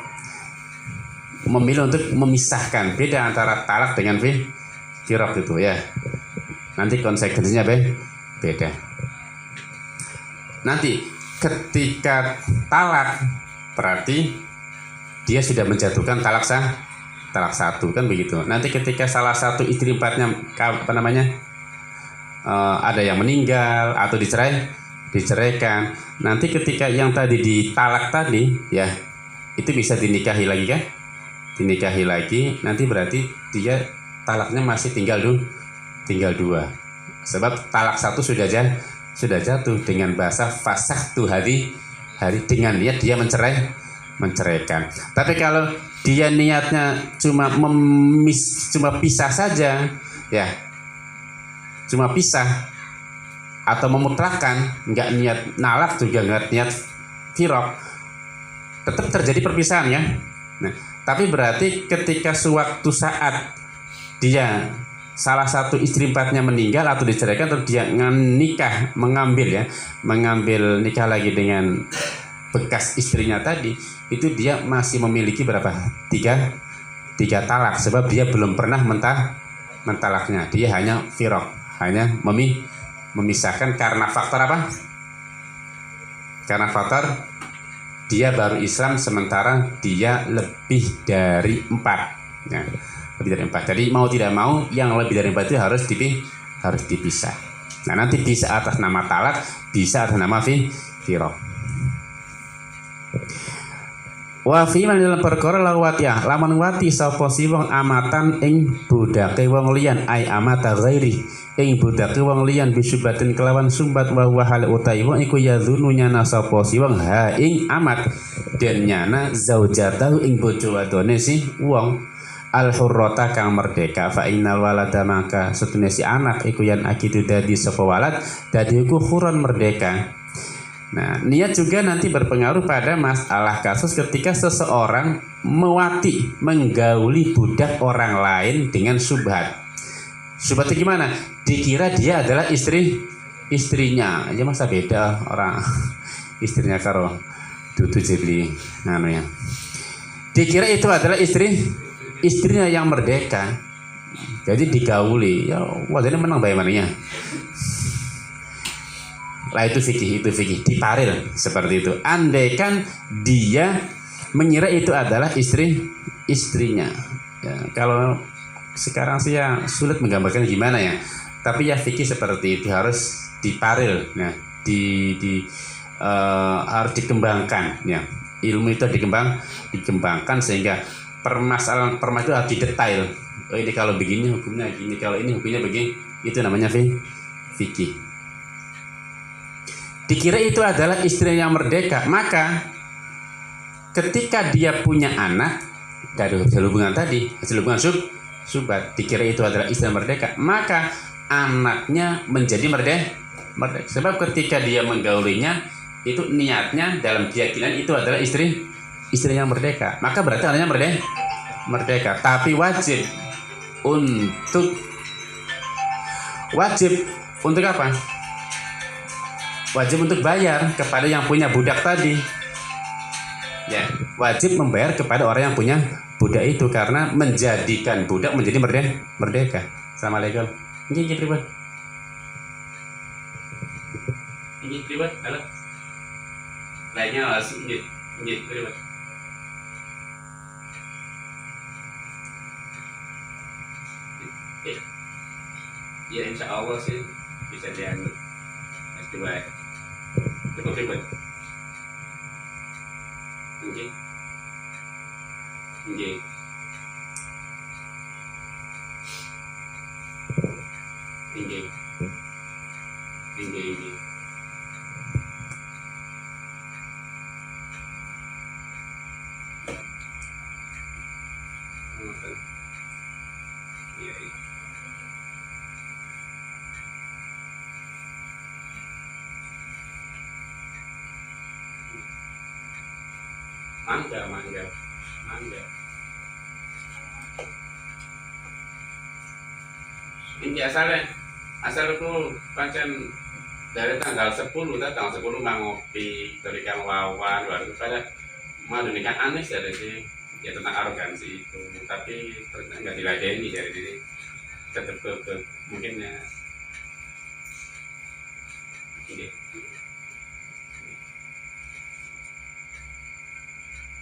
Memilih untuk memisahkan. Beda antara talak dengan firaq itu ya. Nanti konsekuensinya beda. Nanti ketika talak berarti dia sudah menjatuhkan talak 1 kan begitu. Nanti ketika salah satu istri 4-nya ada yang meninggal atau diceraikan, nanti ketika yang tadi ditalak tadi ya itu bisa dinikahi lagi kan? Dinikahi lagi, nanti berarti dia talaknya masih tinggal 2. Sebab talak 1 sudah jatuh dengan bahasa fasakhtu hari dengan niat dia menceraikan. Tapi kalau dia niatnya cuma pisah saja ya, cuma pisah atau memutlakkan, nggak niat nalak juga nggak niat firaq, tetap terjadi perpisahan ya. Nah, tapi berarti ketika suatu saat dia salah satu istri 4-nya meninggal atau diceraikan, terus dia mengambil nikah lagi dengan bekas istrinya tadi, itu dia masih memiliki berapa? 3 talak, sebab dia belum pernah mentalaknya. Dia hanya firaq, hanya memisahkan karena faktor apa? Karena faktor dia baru Islam sementara dia lebih dari 4 ya, lebih dari 4. Jadi mau tidak mau yang lebih dari 4 itu harus dipisah. Nah, nanti bisa atas nama talak, bisa atas nama firaq. Wa fi man dalam perkara lawatiyah lamun wati sapa si wong amatan ing budake wong liyan ai amata ghairi ing budake wong liyan bisubatin kelawan sumbat wa hal utai wong iku yazunu nyana sapa si wong ha ing amat den nyana zaujatahu ing bojo wadone si wong al hurrata kang merdeka fa innal walada maka setune si anak iku yen akidu dadi sapa walad dadi iku huron merdeka. Nah, niat juga nanti berpengaruh pada masalah kasus ketika seseorang menggauli budak orang lain dengan subhat. Subhat itu gimana? Dikira dia adalah istrinya. Aja masa beda orang istrinya karo dudu jadi ya. Dikira itu adalah istrinya yang merdeka. Jadi digauli. Ya, wadane menang bayamannya. Lah itu fikih diparil seperti itu. Andaikan dia mengira itu adalah istrinya ya, kalau sekarang sih ya sulit menggambarkan gimana ya, tapi ya fikih seperti itu harus diparil. Nah, harus dikembangkan ya. Ilmu itu dikembangkan sehingga permasalahan itu harus didetail. Oh, ini kalau begini hukumnya gini, kalau ini hukumnya begini, itu namanya fikih. Dikira itu adalah istri yang merdeka, maka ketika dia punya anak dari hasil hubungan tadi, hasil hubungan subhat, dikira itu adalah istri yang merdeka, maka anaknya menjadi merdeka. Sebab ketika dia menggaulinya, itu niatnya dalam keyakinan itu adalah istri yang merdeka, maka berarti anaknya merdeka. Tapi wajib untuk apa? Wajib untuk bayar kepada yang punya budak tadi. Ya, wajib membayar kepada orang yang punya budak itu karena menjadikan budak menjadi merdeka. Assalamualaikum. Ini pribadi. Ini pribadi, halo. Lainnya masih ini pribadi. Ya insya Allah sih bisa diambil S2 ya. Cepet. Oke. Mangga. Ini asalku pancen dari tanggal 10 mau ngopi dari Kang Wawan baru pada mau dunikan Anis dari sini ya tentang arogansi itu, tapi ternyata nggak diladeni dari sini tetap mungkin ya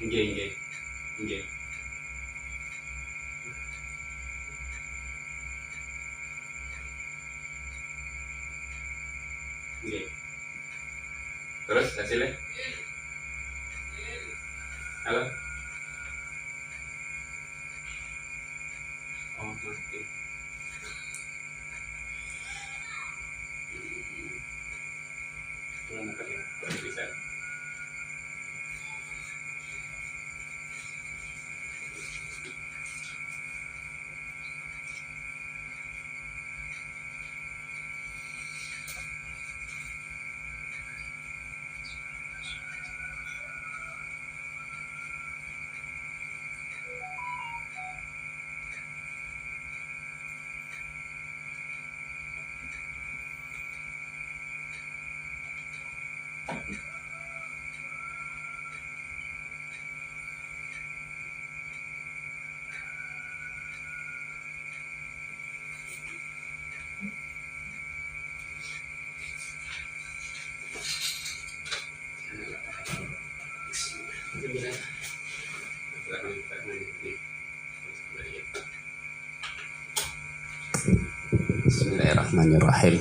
Inggih. Terus hasilnya? Halo? Oh, mati. Bisa. Bismillahirrahmanirrahim.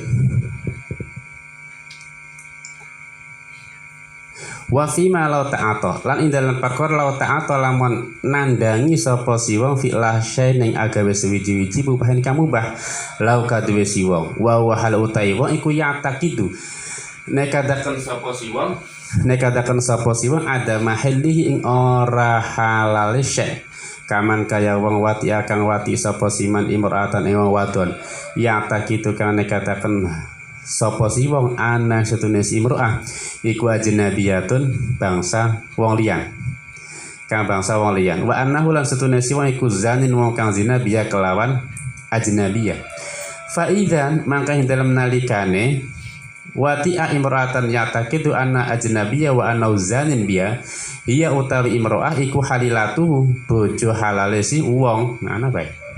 Wa fima law ta'ata lan ing dalem perkara law ta'ata lamun nandangi sapa si wong fi lahsy ning agawe suwiji-wiji bubahan kamubah law kaduwe si wong wa hal utai wong iku yatakidu nekadaken sapa si wong ada mahallihi ing ora halale syai kaman kaya wong wati akang wati sapa siman imra'atan ing wong wadon yatakidu kang nekadaken sapa si wong ana setune imro'ah iku ajnabiyatun bangsa wong liyan wa annahu lan setune si wong iku zanin wong kang zina biya kelawan ajnabiyah fa idzan mangka ing dalem nalikane wati'a imro'atan yatakidu anna ajnabiyah wa anna zanin biya iya utawi imro'ah iku halilatu bojo halale si wong ana bae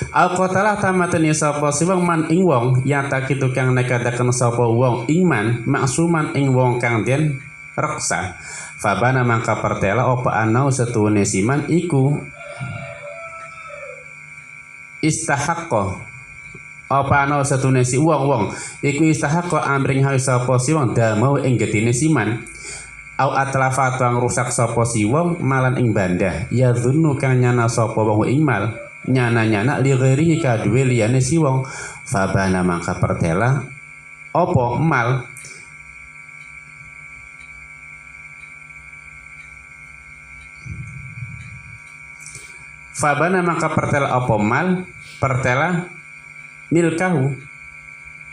Al-qatalah tamatani sapa siwang man ing wong yatakitu kang nekadaken sapa wong ingman maksuman ing wong kang den reksa fabana mangka pertela apa anau setune siman iku istahaqqa apa ana satune si wong iku istahaqqa amring hae sapa si wong damau ing getine siman au atlafa tuang rusak sapa si wong malan ing bandah ya dzunnu kang nyana sapa wong ing mal nyana li ghairihi kaduwe liyane si wong fabana mangka pertela apa mal fabana maka pertela apa mal pertela milkahu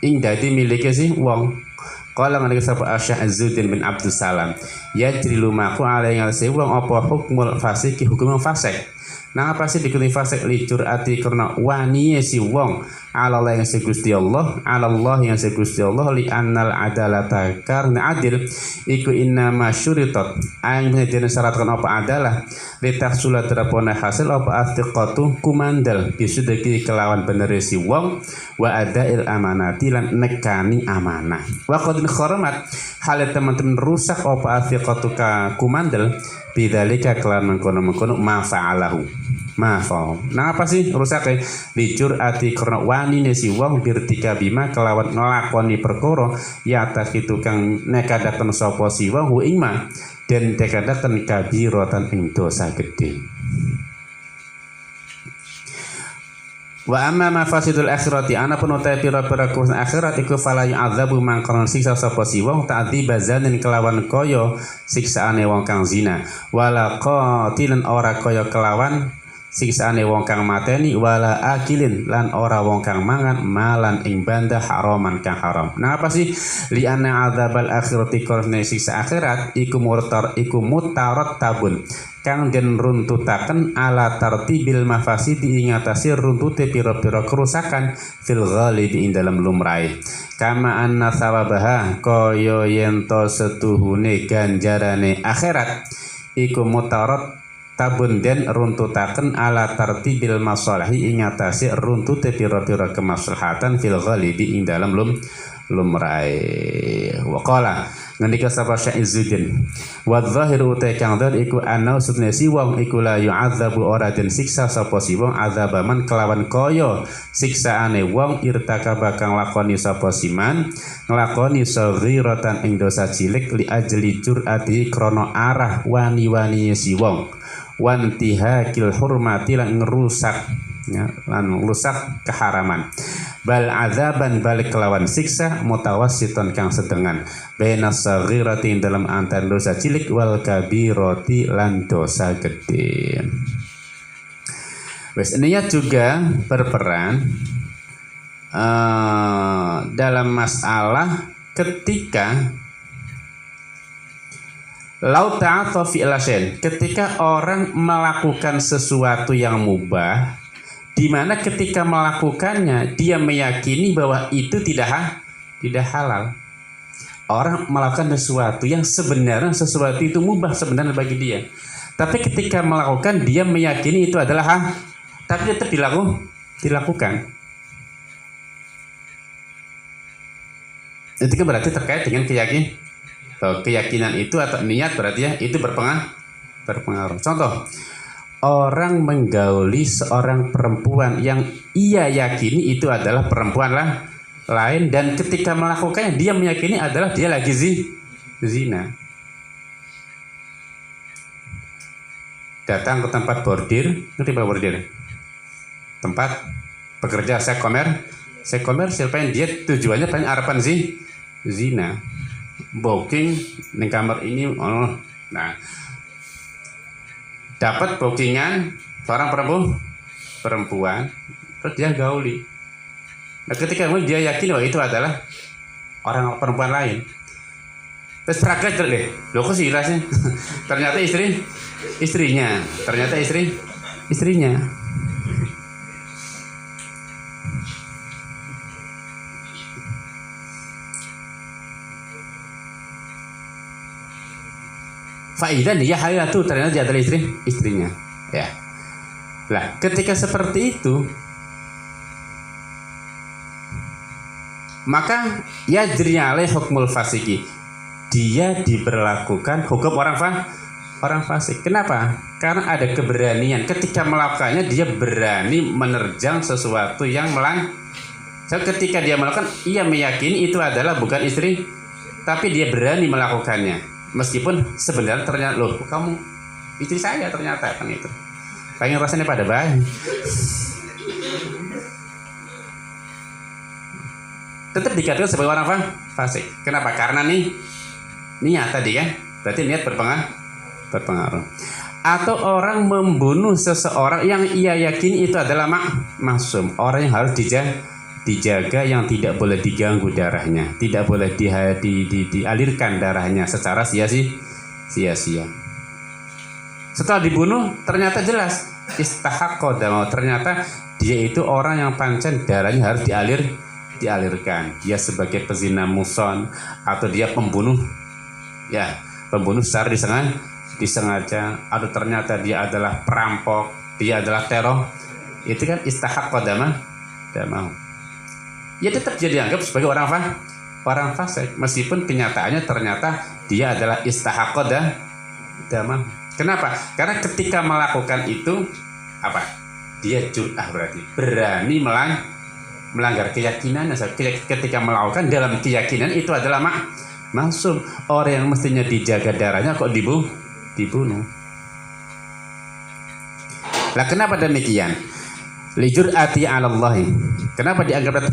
ing dadi milike si wong kala ngendika sapa Syekh Izzuddin bin Abdus Salam ya lumaku alai ngalse wong apa hukmul fasik hukum fasik nang apa sih dikuti fasik licur ati karena waniye si wong ala Allah yang Gusti Allah ala Allah yang Gusti Allah li annal adalata karena adil iku inna masyuritat aing menjadi syaratkan apa adalah litahsula terapona hasil apa astiqatu kumandal bisudaki kelawan bener si wong wa adail amanati lan nekani amanah wa qad kharamat hal teman-teman rusak apa astiqatu ka kumandal bidzalika kelawan mengkono ma fa'alahu maafal. Nah apa sih rusaknya? Licur ati karena wanine si wong birtika bima kelawan ngelakoni perkara ya atas itu kang nekadaken sapa si wong hu ing ma dan nekadaken kabiratan ing dosa gede. Wa amma mafasidul akhirati ana pun utai pira-pira kurang akhirat iku fala yu'adzabu man kana siksa sapa si wong ta'dziba zanin kelawan kaya siksaane wong kang zina wala qatilan ora kaya kelawan siksaane wong kang mateni wala akilin lan ora wong kang mangan malan ing banda haraman kang haram. Nah apa sih li anna adzabal akhirati karena siksa akhirat iku mutarat tabun kang den runtutaken ala tartibil mafasidi ing atase runtute pira-pira kerusakan fil ghalibi ing dalam lumrahe kama anna sawabaha kaya yen to setuhune ganjarane akhirat iku mutarat tabun den runtutaken ala tartibil masalahi ing atase runtute pira-pira kemaslahatan fil ghalibi ing dalam lumrahe wa qala ngendika sapa Syekh Izzuddin wa dhahiru ta kang dzal iku ana usutne si wong iku la yu'adzabu ora den siksa sapa si wong adzabaman kelawan kaya siksaane wong irtakaba kang lakoni sapa siman nglakoni saghiratan ing dosa cilik li ajli jur'ati krana arah wani-wani si wong wantihakil hurmati lan ngerusak ya, lan rusak keharaman bal azaban balik kelawan siksa mutawassiton kang sedengan baina saghirati dalam antara dosa cilik wal kabirati lan dosa gede. Wes ininya juga berperan dalam masalah ketika lau ta'atha fi al-shay ketika orang melakukan sesuatu yang mubah di mana ketika melakukannya dia meyakini bahwa itu tidak halal. Orang melakukan sesuatu yang sebenarnya sesuatu itu mubah sebenarnya bagi dia. Tapi ketika melakukan dia meyakini itu adalah tapi tetap dilakukan. Itu kan berarti terkait dengan keyakinan itu atau niat berarti ya itu berpengaruh. Contoh, orang menggauli seorang perempuan yang ia yakini itu adalah perempuan lain dan ketika melakukannya dia meyakini adalah dia lagi zina. Datang ke tempat bordir, ngerti apa bordir? Tempat bekerja seks komersil pengen dia tujuannya pengen harapan zina. Booking di kamar ini nah dapat bookingan seorang perempuan terus dia gauli. Nah ketika dia yakin bahwa itu adalah orang perempuan lain terus terakhir deh loh kok sih rasanya ternyata istrinya Faidan dia halatu ternyata dia adalah istrinya ya. Lah ketika seperti itu maka yajri alai hukmul fasiki dia diberlakukan hukum orang fasik. Kenapa? Karena ada keberanian ketika melakukannya dia berani menerjang sesuatu yang So, ketika dia melakukan, ia meyakini itu adalah bukan istri, tapi dia berani melakukannya. Meskipun sebenarnya ternyata, loh, kamu istri saya ternyata kan itu. Pengen rasanya pada baik. Tetap dikatakan sebagai orang fasik. Kenapa? Karena niat tadi kan, berarti niat berpengaruh. Atau orang membunuh seseorang yang ia yakini itu adalah maksum, orang yang harus dijaga, yang tidak boleh diganggu darahnya, tidak boleh dialirkan darahnya secara sia-sia. Setelah dibunuh ternyata jelas istahaqqa damahu, ternyata dia itu orang yang pancen darahnya harus dialirkan. Dia sebagai pezina muson, atau dia pembunuh secara disengaja, atau ternyata dia adalah perampok, dia adalah teror, itu kan istahaqqa damahu. Ya tetap dia dianggap sebagai orang fasik, meskipun kenyataannya ternyata dia adalah istahaqqa damahu. Kenapa? Karena ketika melakukan itu apa? Dia jur'ah, berarti berani melanggar keyakinannya. Ketika melakukan dalam keyakinan itu adalah maksum, orang yang mestinya dijaga darahnya kok dibunuh. Lah kenapa demikian? Lijur'ati 'ala Allah. Kenapa dianggap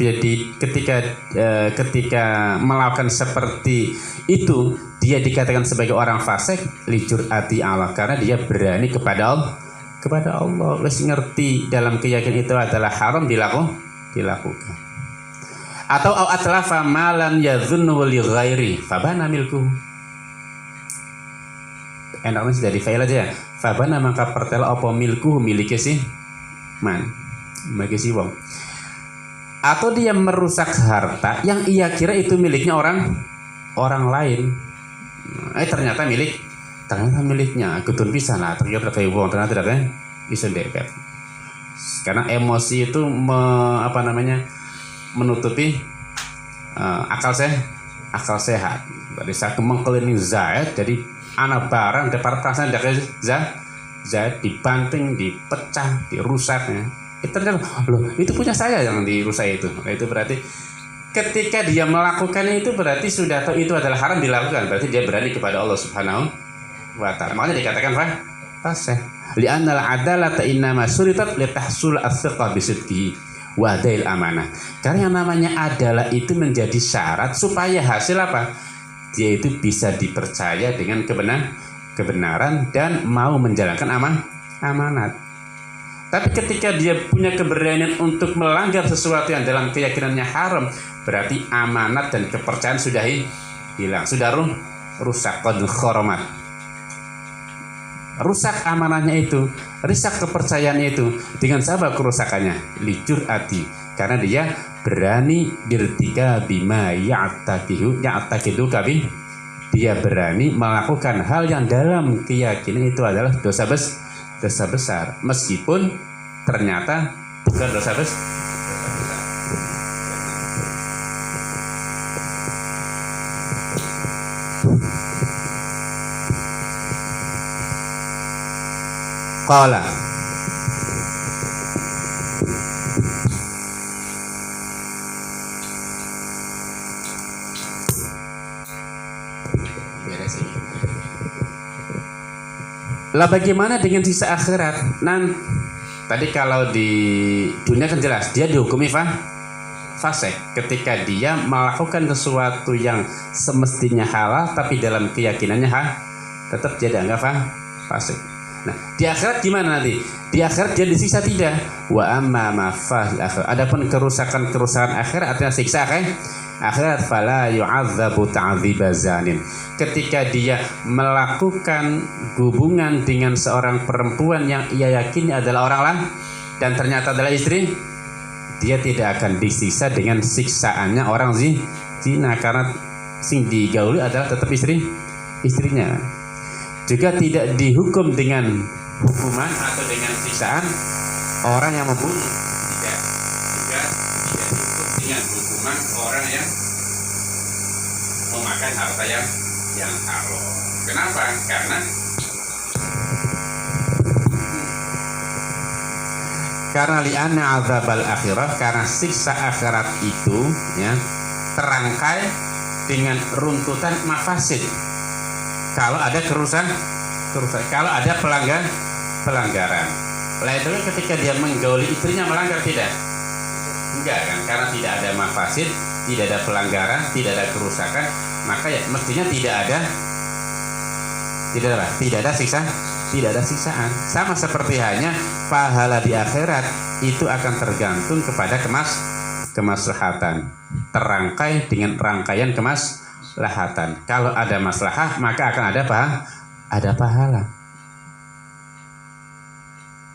ketika melakukan seperti itu dia dikatakan sebagai orang fasik? Lijur'ati 'ala, karena dia berani kepada Allah. Wes ngerti dalam keyakinan itu adalah haram dilakukan. Atau atlafa malam yadhunnu li ghairi fabana milku. Enaknya sudah di file aja ya. Fabana maka pertela apa milku, miliki si miliki si wong. Atau dia merusak harta yang ia kira itu miliknya orang lain. Ternyata miliknya. Kutun pisan lah, ternyata kayak wong, ternyata tidak kan iso depet. Karena emosi itu menutupi akal sehat. Dari saat mengkeliling Zaid, jadi anak barang dapat perasaan dari Zaid dibanting, dipecah, dirusak. Itu ternyata loh, itu punya saya yang dirusak itu. Itu berarti ketika dia melakukannya itu berarti sudah tahu itu adalah haram dilakukan. Berarti dia berani kepada Allah Subhanahu wa ta'ala. Makanya dikatakan fasih. Li'annal adalata innama suritat litahsul as-siqah bisidqihi wa dail amanah. Karena yang namanya adalah itu menjadi syarat supaya hasil apa? Dia itu bisa dipercaya dengan kebenaran dan mau menjalankan amanat. Tapi ketika dia punya keberanian untuk melanggar sesuatu yang dalam keyakinannya haram, berarti amanat dan kepercayaan sudah hilang, sudah rusak, qad kharamat. Rusak amanahnya itu, rusak kepercayaannya itu. Dengan sebab kerusakannya, lijur'ati, karena dia berani dirtika bima ya'taqidu kabih. Dia berani melakukan hal yang dalam keyakinan itu adalah dosa besar, meskipun ternyata bukan dosa besar. Qala lah bagaimana dengan sisa akhirat? Tadi kalau di dunia kan jelas dia dihukumi fasik ketika dia melakukan sesuatu yang semestinya halal tapi dalam keyakinannya tetap dia dianggap fasik. Nah, di akhirat gimana nanti? Di akhirat dia disiksa tidak? Wa amma ma fa'al akhir. Adapun kerusakan akhirat artinya siksa akhirat fala yu'adzabu ta'dziba zanin. Ketika dia melakukan hubungan dengan seorang perempuan yang ia yakini adalah orang lain dan ternyata adalah istri, dia tidak akan disiksa dengan siksaannya orang zina, karena sing digauli adalah tetap istrinya. Juga tidak dihukum dengan hukuman atau dengan siksaan orang yang membunuh. Juga tidak dihukum dengan hukuman orang yang memakan harta yang haram. Kenapa? Karena li'anna azabal akhirah, karena siksa akhirat itu ya terangkai dengan runtutan mafasid. Kalau ada kerusakan, kalau ada pelanggaran. Lainnya ketika dia menggauli istrinya melanggar tidak? Enggak kan? Karena tidak ada mafasid, tidak ada pelanggaran, tidak ada kerusakan, maka ya mestinya tidak ada siksa. Tidak ada siksaan. Sama seperti hanya pahala di akhirat itu akan tergantung kepada kemaslahatan. Terangkai dengan rangkaian kemaslahatan. Kalau ada maslahah maka akan ada pahala.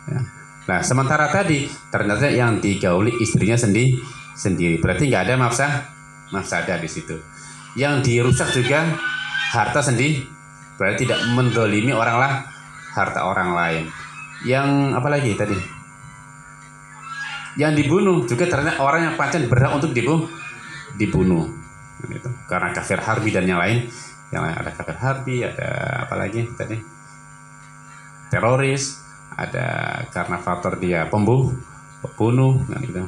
Ya. Nah, sementara tadi ternyata yang digauli istrinya sendiri. Berarti nggak ada mafsadah di situ. Yang dirusak juga harta sendiri. Berarti tidak mendolimi harta orang lain. Yang apa lagi tadi? Yang dibunuh juga ternyata orang yang pancen berhak untuk dibunuh. Gitu. Karena kafir harbi dan yang lain ada kafir harbi, ada apa lagi tadi? Teroris, ada karena faktor dia pembunuh, gitu.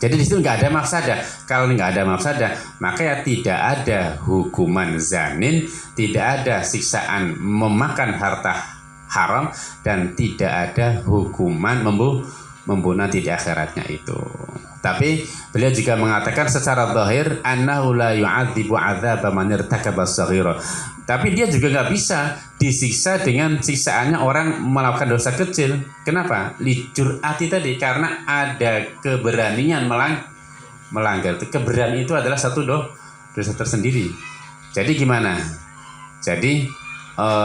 Jadi di situ nggak ada mafsadah. Kalau nggak ada mafsadah, maka ya tidak ada hukuman zanin, tidak ada siksaan memakan harta haram, dan tidak ada hukuman membunuh di akhiratnya itu. Tapi beliau juga mengatakan secara zahir annahu la yu'adzibu 'adzaba man irtakaba as-saghira. Tapi dia juga nggak bisa disiksa dengan siksaannya orang melakukan dosa kecil. Kenapa? Lijur'ati tadi, karena ada keberanian melanggar. Keberanian itu adalah satu dosa tersendiri. Jadi gimana? Jadi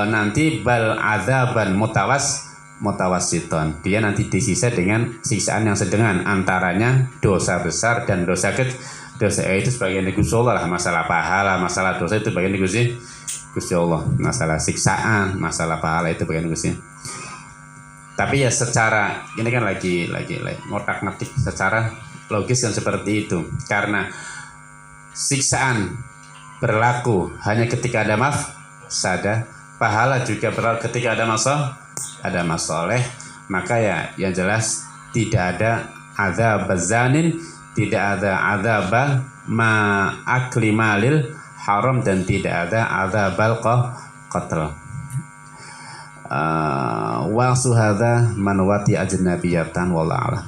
nanti bal adzaban mutawassiton. Dia nanti disiksa dengan siksaan yang sedang, antaranya dosa besar dan dosa kecil. Dosa itu sebagian Gusti Allah lah, masalah pahala, masalah dosa itu bagian Gusti Allah, masalah siksaan, masalah pahala itu bagian Gusti. Tapi ya secara ini kan lagi ngotak-ngatik secara logis kan seperti itu. Karena siksaan berlaku hanya ketika ada mafsadah, pahala juga berlaku ketika ada masoleh, maka ya yang jelas tidak ada azab zanin, tidak ada azab akli malil haram, dan tidak ada azabal qatl. Wa suhadha man wati ajnabiyatan wallahu a'lam.